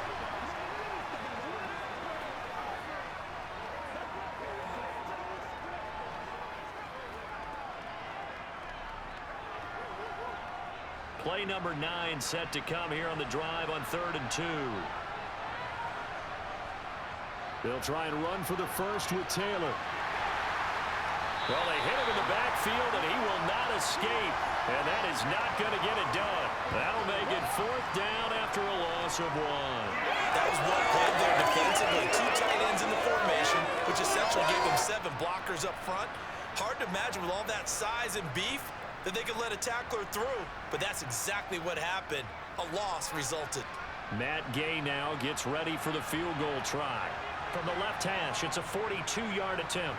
Play number 9 set to come here on the drive on 3rd and 2. They'll try and run for the first with Taylor. Well, they hit him in the backfield, and he will not escape. And that is not going to get it done. That'll make it 4th down after a loss of 1. That was well played there defensively. 2 tight ends in the formation, which essentially gave them 7 blockers up front. Hard to imagine with all that size and beef that they could let a tackler through, but that's exactly what happened. A loss resulted. Matt Gay now gets ready for the field goal try. From the left hash, it's a 42-yard attempt.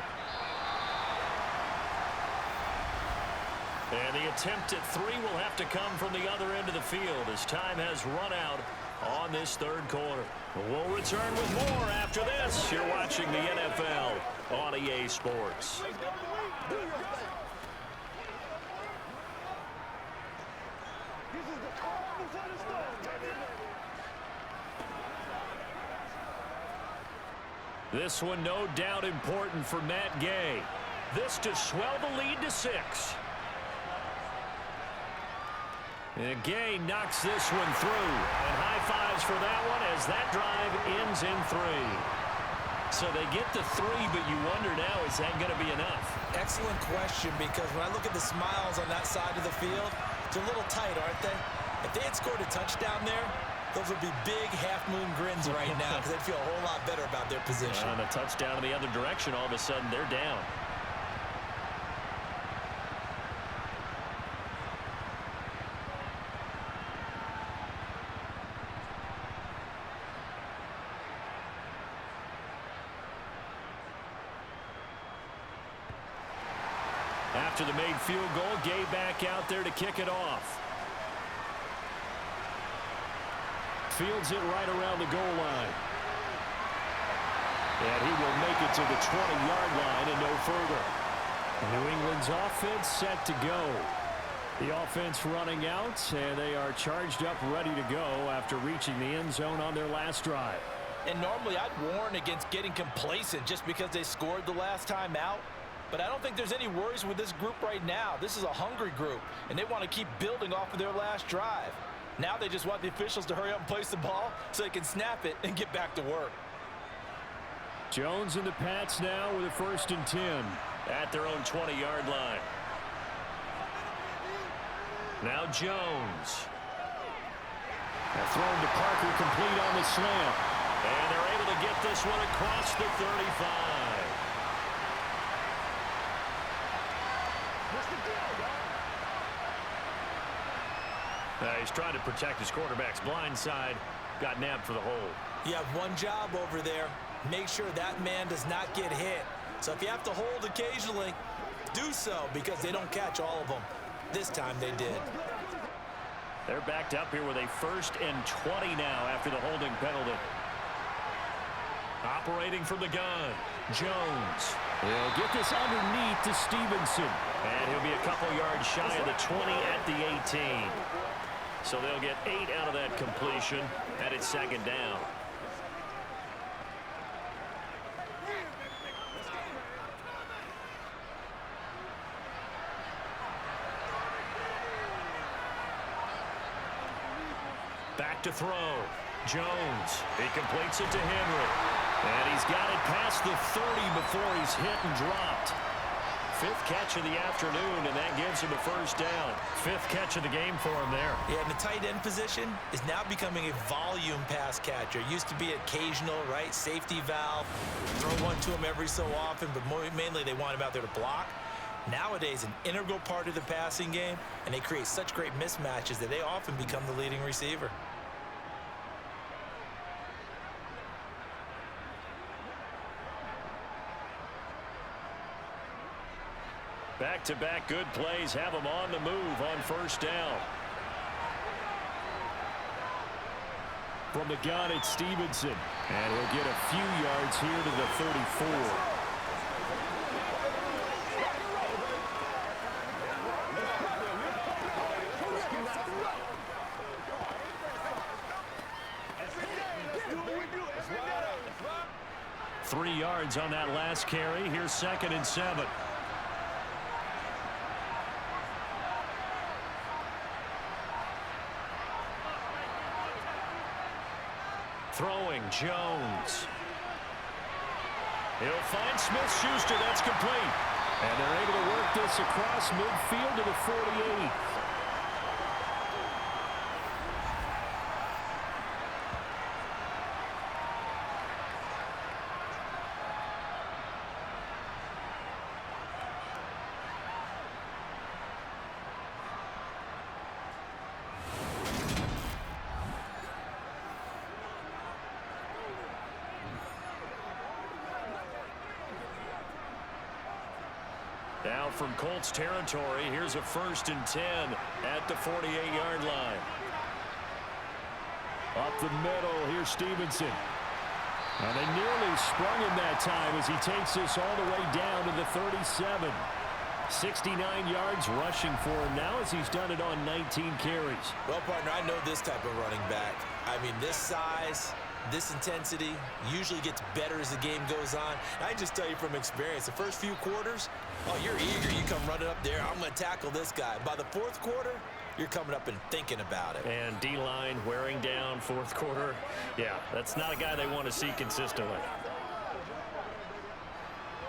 And the attempt at 3 will have to come from the other end of the field as time has run out on this 3rd quarter. We'll return with more after this. You're watching the NFL on EA Sports. This one no doubt important for Matt Gay. This to swell the lead to 6. And Gay knocks this one through. And high fives for that one as that drive ends in 3. So they get to 3, but you wonder now, is that going to be enough? Excellent question, because when I look at the smiles on that side of the field, they're a little tight, aren't they? If they had scored a touchdown there, those would be big half-moon grins right now because they'd feel a whole lot better about their position. On a touchdown in the other direction, all of a sudden they're down. After the made field goal, Gay back out there to kick it off. Fields it right around the goal line. And he will make it to the 20-yard line and no further. New England's offense set to go. The offense running out, and they are charged up, ready to go after reaching the end zone on their last drive. And normally I'd warn against getting complacent just because they scored the last time out. But I don't think there's any worries with this group right now. This is a hungry group, and they want to keep building off of their last drive. Now they just want the officials to hurry up and place the ball so they can snap it and get back to work. Jones and the Pats now with a 1st and 10. At their own 20-yard line. Now Jones. Thrown to Parker, complete on the slant. And they're able to get this one across the 35. He's trying to protect his quarterback's blind side. Got nabbed for the hold. You have one job over there. Make sure that man does not get hit. So if you have to hold occasionally, do so, because they don't catch all of them. This time they did. They're backed up here with a 1st and 20 now after the holding penalty. Operating from the gun, Jones. He'll get this underneath to Stevenson. And he'll be a couple yards shy of the 20 at the 18. So they'll get 8 out of that completion, and it's 2nd down. Back to throw. Jones. He completes it to Henry. And he's got it past the 30 before he's hit and dropped. 5th catch of the afternoon, and that gives him a 1st down. 5th catch of the game for him there. Yeah, and the tight end position is now becoming a volume pass catcher. Used to be occasional, right? Safety valve. Throw one to him every so often, but mainly they want him out there to block. Nowadays, an integral part of the passing game, and they create such great mismatches that they often become the leading receiver. Back-to-back good plays have him on the move on 1st down. From the gun, it's Stevenson. And he'll get a few yards here to the 34. Three yards on that last carry. Here's 2nd and 7. Throwing, Jones. He'll find Smith-Schuster. That's complete. And they're able to work this across midfield to the 48. Now from Colts territory, here's a 1st and 10 at the 48-yard line. Up the middle, here's Stevenson. And they nearly sprung him that time as he takes this all the way down to the 37. 69 yards rushing for him now as he's done it on 19 carries. Well, partner, I know this type of running back. I mean, this size, this intensity usually gets better as the game goes on. I just tell you from experience, the first few quarters, oh, you're eager. You come running up there, I'm going to tackle this guy. By the fourth quarter, you're coming up and thinking about it. And D-line wearing down fourth quarter. Yeah, that's not a guy they want to see consistently.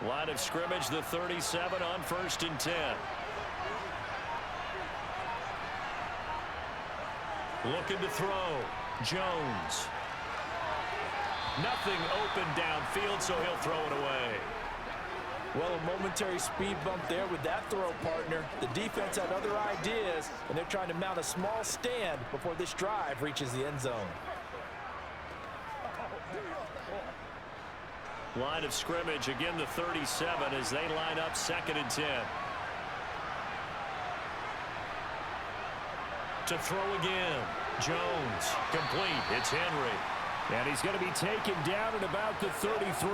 Line of scrimmage, the 37 on 1st and 10. Looking to throw. Jones. Nothing open downfield, so he'll throw it away. Well, a momentary speed bump there with that throw, partner. The defense had other ideas, and they're trying to mount a small stand before this drive reaches the end zone. Line of scrimmage, again the 37 as they line up 2nd and 10. To throw again. Jones. Complete. It's Henry. And he's going to be taken down at about the 33.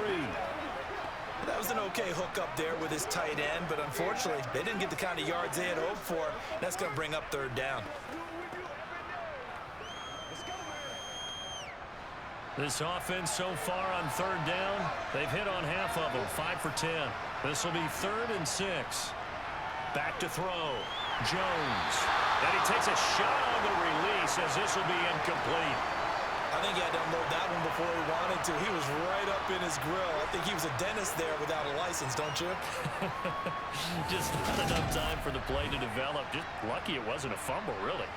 That was an okay hook up there with his tight end, but unfortunately, they didn't get the kind of yards they had hoped for. That's going to bring up 3rd down. This offense so far on 3rd down, they've hit on half of them, 5 for 10. This will be 3rd and 6. Back to throw. Jones. And he takes a shot on the release as this will be incomplete. I think he had to unload that one before he wanted to. He was right up in his grill. I think he was a dentist there without a license, don't you? Just not enough time for the play to develop. Just lucky it wasn't a fumble, really.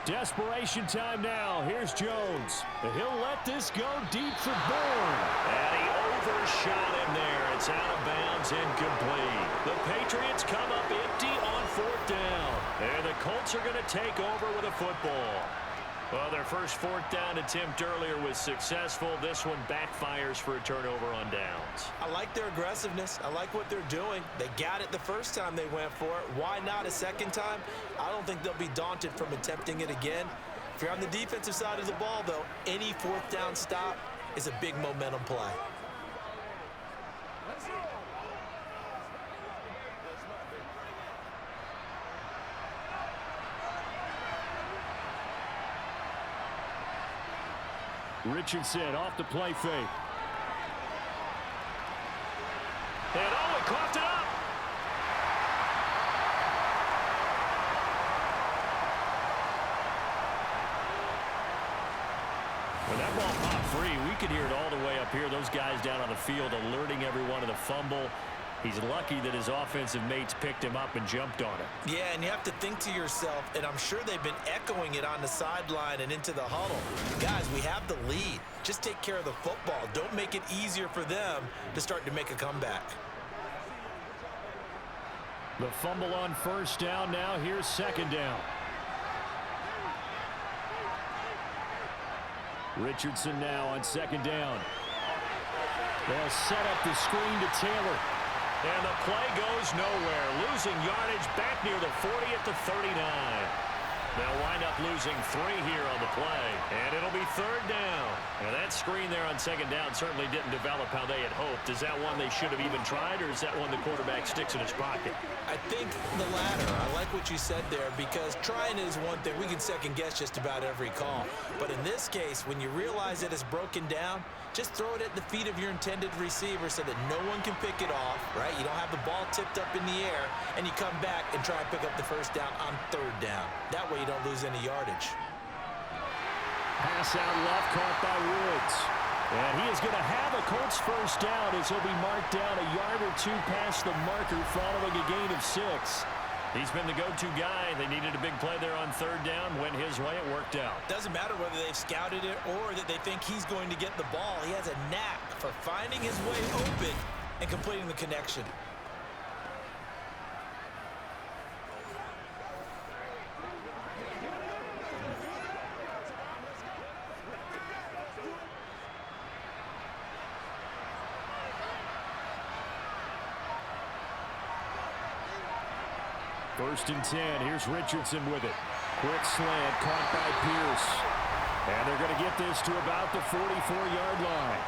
Desperation time now. Here's Jones. And he'll let this go deep for Bourne. And he overshot him there. It's out of bounds, incomplete. The Patriots come up empty on 4th down. And the Colts are going to take over with a football. Well, their first 4th down attempt earlier was successful. This one backfires for a turnover on downs. I like their aggressiveness. I like what they're doing. They got it the first time they went for it. Why not a second time? I don't think they'll be daunted from attempting it again. If you're on the defensive side of the ball, though, any 4th down stop is a big momentum play. Richardson off the play fake. And Owen coughed it up. When that ball popped free, we could hear it all the way up here. Those guys down on the field alerting everyone of the fumble. He's lucky that his offensive mates picked him up and jumped on it. Yeah, and you have to think to yourself, and I'm sure they've been echoing it on the sideline and into the huddle. Guys, we have the lead. Just take care of the football. Don't make it easier for them to start to make a comeback. The fumble on 1st down now. Here's 2nd down. Richardson now on 2nd down. They'll set up the screen to Taylor. And the play goes nowhere. Losing yardage back near the 40 at the 39. They'll wind up losing 3 here on the play. And it'll be 3rd down. Now that screen there on 2nd down certainly didn't develop how they had hoped. Is that one they should have even tried, or is that one the quarterback sticks in his pocket? I think the latter. I like what you said there, because trying is one thing. We can second guess just about every call. But in this case, when you realize it is broken down, just throw it at the feet of your intended receiver so that no one can pick it off, right? You don't have the ball tipped up in the air, and you come back and try and pick up the 1st down on 3rd down. That way you don't lose any yardage. Pass out left, caught by Woods. And he is going to have a Colts 1st down as he'll be marked down a yard or 2 past the marker following a gain of 6. He's been the go-to guy. They needed a big play there on 3rd down. Went his way. It worked out. Doesn't matter whether they've scouted it or that they think he's going to get the ball. He has a knack for finding his way open and completing the connection. First and 10. Here's Richardson with it. Quick slant caught by Pierce. And they're going to get this to about the 44-yard line.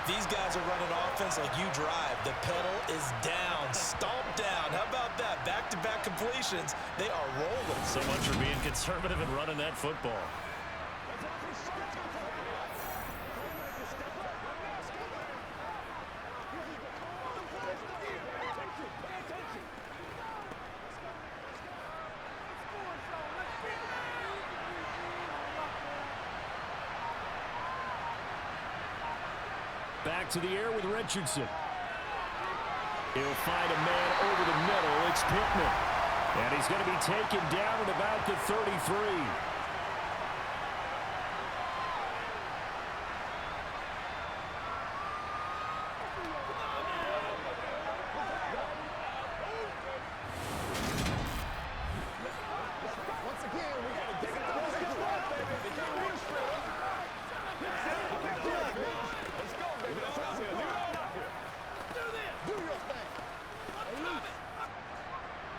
These guys are running offense like you drive. The pedal is down, stomped down. How about that? Back-to-back completions. They are rolling. So much for being conservative and running that football. Back to the air with Richardson. He'll find a man over the middle. It's Pittman. And he's going to be taken down at about the 33.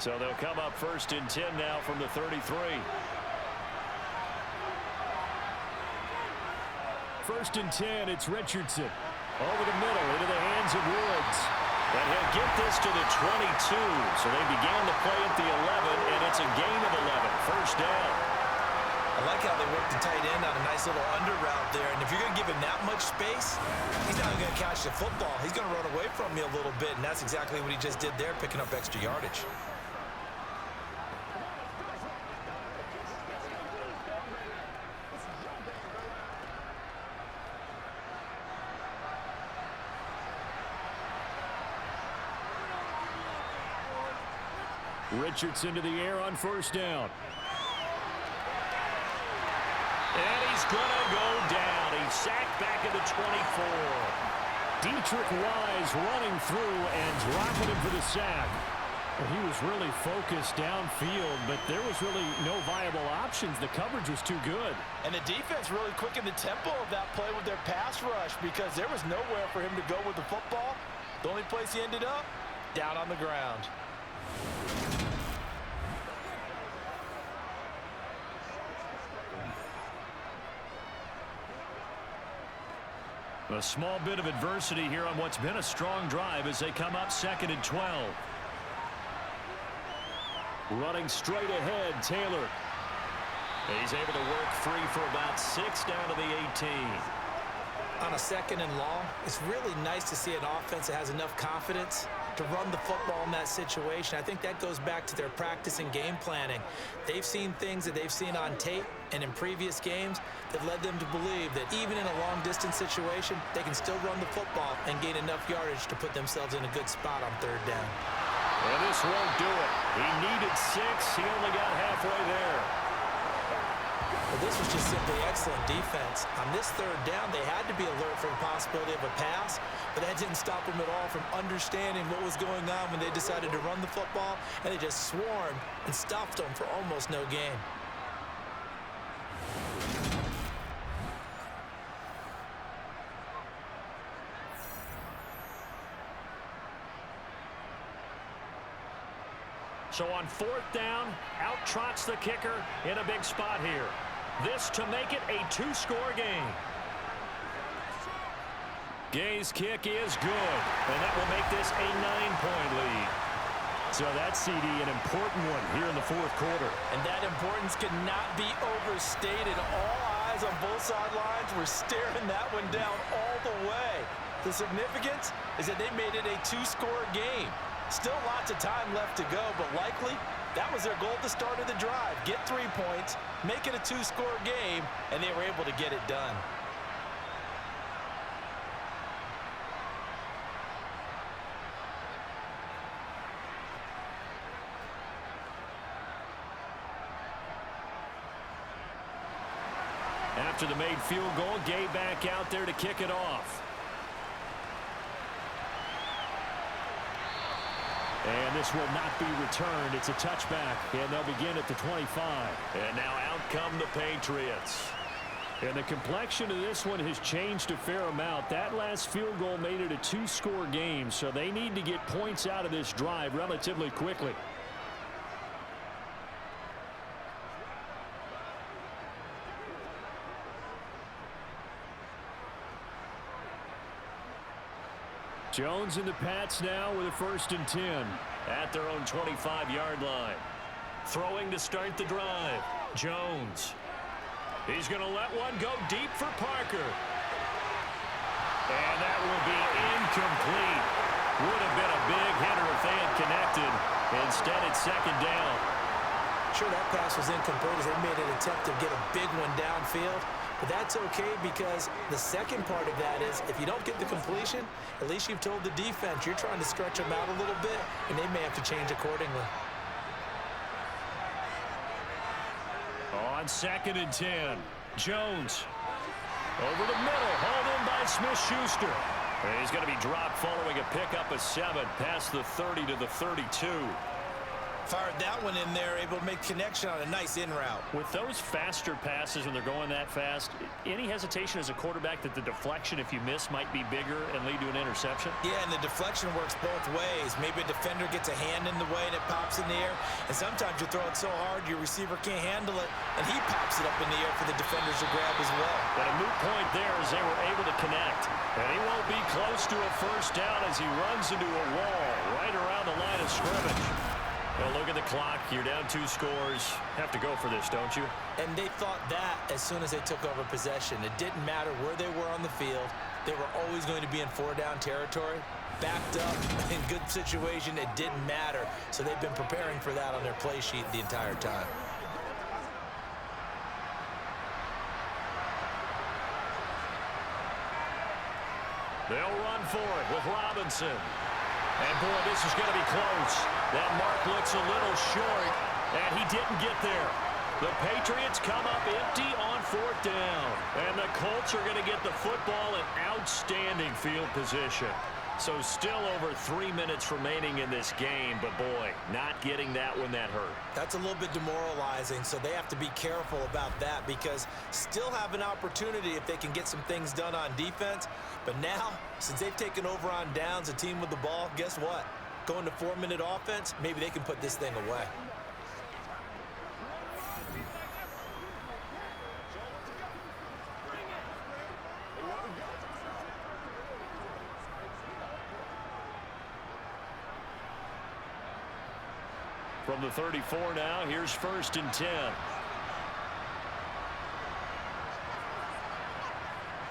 So they'll come up first and 10 now from the 33. First and 10, it's Richardson. Over the middle, into the hands of Woods. And he'll get this to the 22. So they began the play at the 11, and it's a gain of 11. First down. I like how they worked the tight end on a nice little under route there. And if you're going to give him that much space, he's not going to catch the football. He's going to run away from you a little bit, and that's exactly what he just did there, picking up extra yardage. Richardson to the air on first down. And he's going to go down. He's sacked back at the 24. Dietrich Wise running through and dropping him for the sack. Well, he was really focused downfield, but there was really no viable options. The coverage was too good. And the defense really quickened the tempo of that play with their pass rush because there was nowhere for him to go with the football. The only place he ended up, down on the ground. A small bit of adversity here on what's been a strong drive as they come up second and 12. Running straight ahead, Taylor. He's able to work free for about 6 down to the 18. On a second and long, it's really nice to see an offense that has enough confidence to run the football in that situation. I think that goes back to their practice and game planning. They've seen things that they've seen on tape and in previous games that led them to believe that even in a long-distance situation, they can still run the football and gain enough yardage to put themselves in a good spot on third down. And this won't do it. He needed 6. He only got halfway there. Well, this was just simply excellent defense. On this third down, they had to be alert for the possibility of a pass, but that didn't stop them at all from understanding what was going on when they decided to run the football, and they just swarmed and stopped them for almost no gain. So on fourth down, out trots the kicker in a big spot here. This to make it a 2-score game. Gay's kick is good, and that will make this a 9-point lead. So that CD, an important one here in the fourth quarter. And that importance cannot be overstated. All eyes on both sidelines were staring that one down all the way. The significance is that they made it a 2-score game. Still lots of time left to go, but likely that was their goal at the start of the drive. Get 3 points, make it a 2-score game, and they were able to get it done. After the made field goal, Gay back out there to kick it off. And this will not be returned. It's a touchback, and they'll begin at the 25. And now out come the Patriots. And the complexion of this one has changed a fair amount. That last field goal made it a 2-score game, so they need to get points out of this drive relatively quickly. Jones and the Pats now with a 1st and 10 at their own 25-yard line. Throwing to start the drive. Jones. He's going to let one go deep for Parker. And that will be incomplete. Would have been a big hitter if they had connected. Instead, it's 2nd down. Sure, that pass was incomplete as they made an attempt to get a big one downfield. But that's okay because the second part of that is if you don't get the completion, at least you've told the defense you're trying to stretch them out a little bit, and they may have to change accordingly. On 2nd and 10, Jones over the middle, hauled in by Smith-Schuster. He's going to be dropped following a pickup of 7 past the 30 to the 32. Fired that one in there, able to make connection on a nice in route. With those faster passes when they're going that fast, any hesitation as a quarterback that the deflection, if you miss, might be bigger and lead to an interception? Yeah, and the deflection works both ways. Maybe a defender gets a hand in the way and it pops in the air, and sometimes you throw it so hard your receiver can't handle it, and he pops it up in the air for the defenders to grab as well. But a moot point there as they were able to connect. And he won't be close to a 1st down as he runs into a wall right around the line of scrimmage. Well, look at the clock. You're down 2 scores. Have to go for this, don't you? And they thought that as soon as they took over possession. It didn't matter where they were on the field. They were always going to be in 4-down territory. Backed up, in good situation, it didn't matter. So they've been preparing for that on their play sheet the entire time. They'll run for it with Robinson. And, boy, this is going to be close. That mark looks a little short, and he didn't get there. The Patriots come up empty on 4th down. And the Colts are going to get the football in outstanding field position. So still over 3 minutes remaining in this game, but, boy, not getting that one that hurt. That's a little bit demoralizing, so they have to be careful about that because still have an opportunity if they can get some things done on defense. But now, since they've taken over on downs, a team with the ball, guess what? Going to 4-minute offense, maybe they can put this thing away. From the 34 now, here's 1st and 10.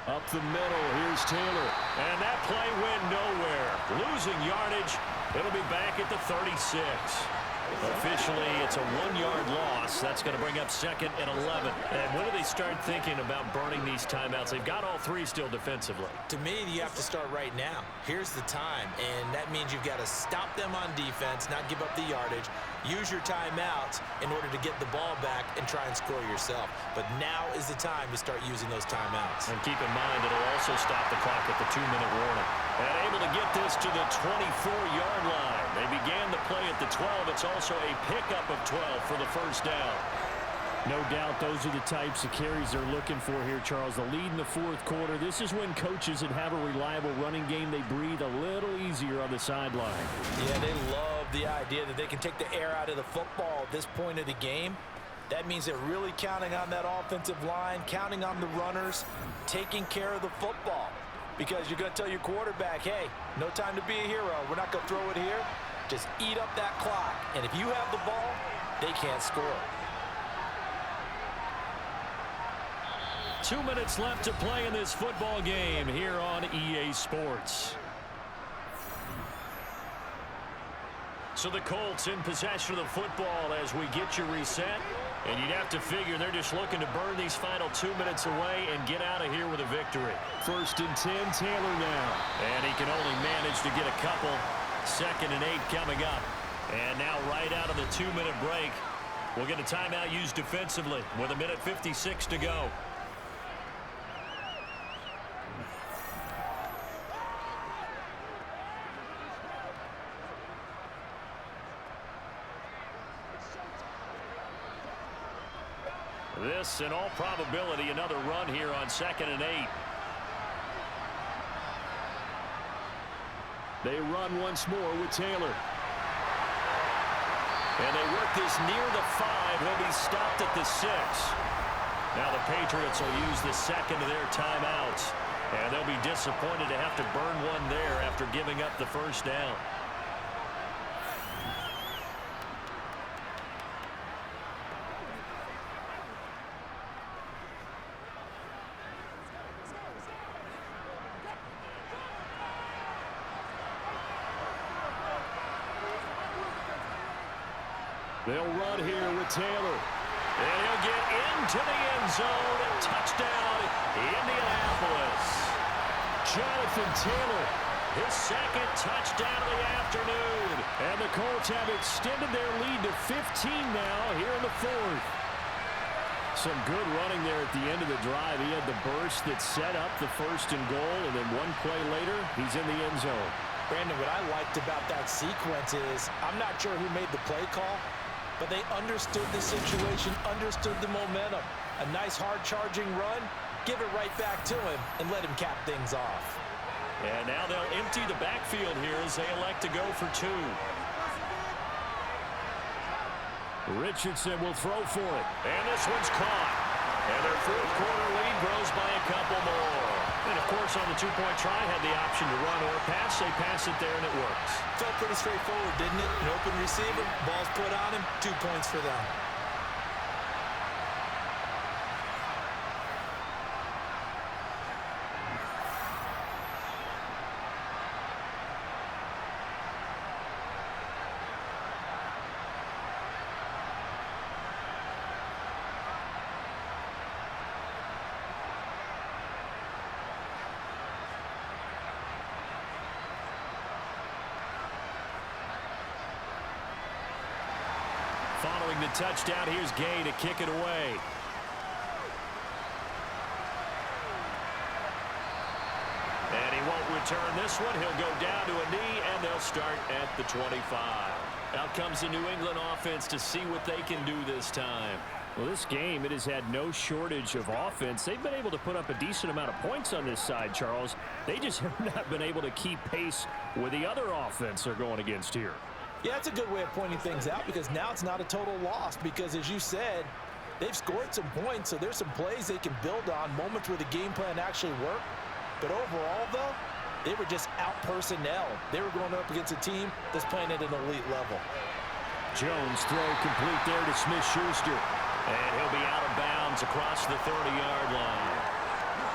Up the middle, here's Taylor. And that play went nowhere. Losing yardage. It'll be back at the 36. Officially, it's a 1-yard loss. That's going to bring up 2nd and 11. And when do they start thinking about burning these timeouts? They've got all 3 still defensively. To me, you have to start right now. Here's the time, and that means you've got to stop them on defense, not give up the yardage, use your timeouts in order to get the ball back and try and score yourself. But now is the time to start using those timeouts. And keep in mind, it'll also stop the clock at the 2-minute warning. And able to get this to the 24-yard line. They began the play at the 12. It's also a pickup of 12 for the 1st down. No doubt those are the types of carries they're looking for here, Charles. The lead in the 4th quarter. This is when coaches that have a reliable running game, they breathe a little easier on the sideline. Yeah, they love the idea that they can take the air out of the football at this point of the game. That means they're really counting on that offensive line, counting on the runners, taking care of the football. Because you're going to tell your quarterback, hey, no time to be a hero. We're not going to throw it here. Just eat up that clock. And if you have the ball, they can't score. 2 minutes left to play in this football game here on EA Sports. So the Colts in possession of the football as we get you reset. And you'd have to figure they're just looking to burn these final 2 minutes away and get out of here with a victory. 1st and 10, Taylor now. And he can only manage to get a couple. 2nd and 8 coming up. And now right out of the 2-minute break, we'll get a timeout used defensively with 1:56 to go. This, in all probability, another run here on 2nd and 8. They run once more with Taylor. And they work this near the 5. He'll be stopped at the 6. Now the Patriots will use the 2nd of their timeouts. And they'll be disappointed to have to burn one there after giving up the first down. They'll run here with Taylor. And he'll get into the end zone. Touchdown, Indianapolis. Jonathan Taylor, His second touchdown of the afternoon. and the Colts have extended their lead to 15 now here in the fourth. Some good running there at the end of the drive. He had the burst that set up the first and goal, and then one play later, he's in the end zone. Brandon, what I liked about that sequence is I'm not sure who made the play call, but they understood the situation, understood the momentum. A nice hard-charging run, give it right back to him, and let him cap things off. And now they'll empty the backfield here as they elect to go for two. Richardson will throw for it. And this one's caught. And their fourth quarter lead grows by a couple more. And, of course, on the two-point try, had the option to run or pass. They pass it there, and it works. Felt pretty straightforward, didn't it? An open receiver, ball's put on him, 2 points for them. Following the touchdown, here's Gay to kick it away. And he won't return this one. He'll go down to a knee, and they'll start at the 25. Out comes the New England offense to see what they can do this time. Well, this game, it has had no shortage of offense. They've been able to put up a decent amount of points on this side, Charles. They just have not been able to keep pace with the other offense they're going against here. Yeah, that's a good way of pointing things out because now it's not a total loss because, as you said, they've scored some points, so there's some plays they can build on, moments where the game plan actually worked. But overall, though, they were just out-personnel. They were going up against a team that's playing at an elite level. Jones throw complete there to Smith-Schuster. And he'll be out of bounds across the 30-yard line.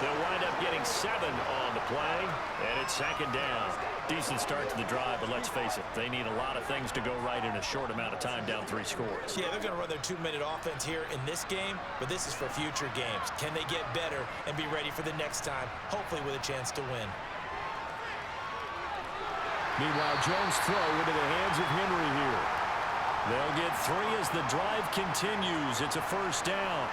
They'll wind up getting 7 on the play, and it's second down. Decent start to the drive, but let's face it, they need a lot of things to go right in a short amount of time down 3 scores. Yeah, they're going to run their 2-minute offense here in this game, but this is for future games. Can they get better and be ready for the next time, hopefully with a chance to win? Meanwhile, Jones throw into the hands of Henry here. They'll get 3 as the drive continues. It's a first down.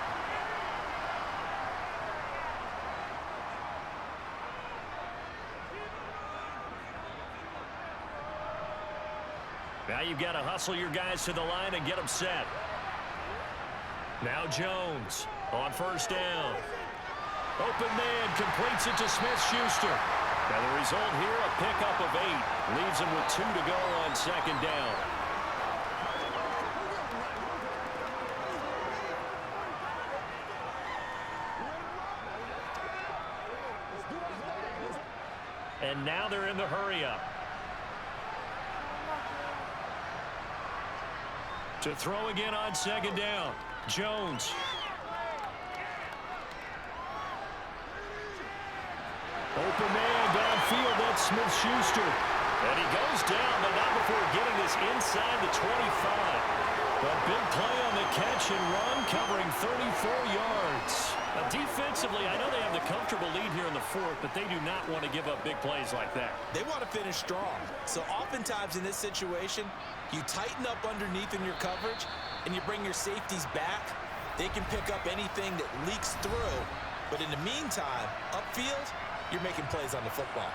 Now you've got to hustle your guys to the line and get them set. Now Jones on first down. Open man completes it to Smith-Schuster. Now the result here, a pickup of 8. Leaves them with 2 to go on second down. And now they're in the hurry-up. To throw again on second down. Jones. Open man downfield, that's Smith-Schuster. And he goes down, but not before getting this inside the 25. A big play on the catch and run, covering 34 yards. Now, defensively, I know they have the comfortable lead here in the fourth, but they do not want to give up big plays like that. They want to finish strong. So oftentimes in this situation, you tighten up underneath in your coverage, and you bring your safeties back. They can pick up anything that leaks through. But in the meantime, upfield, you're making plays on the football.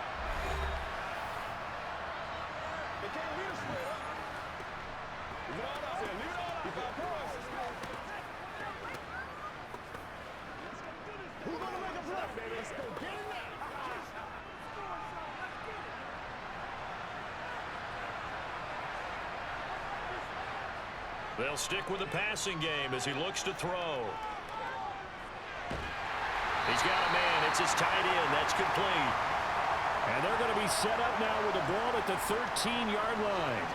They'll stick with the passing game as he looks to throw. He's got a man It's his tight end. That's complete. And they're going to be set up now with the ball at the 13-yard line.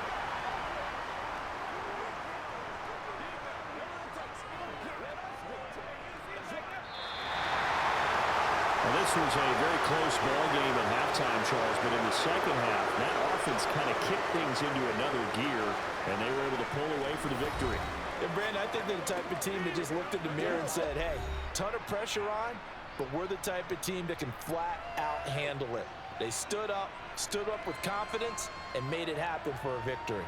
Well, this was a very close ball game at halftime, Charles, but in the second half, that offense kind of kicked things into another gear, and they were able to pull away for the victory. And Brandon, I think they're the type of team that just looked in the mirror and said, hey, ton of pressure on, but we're the type of team that can flat out handle it. They stood up with confidence, and made it happen for a victory.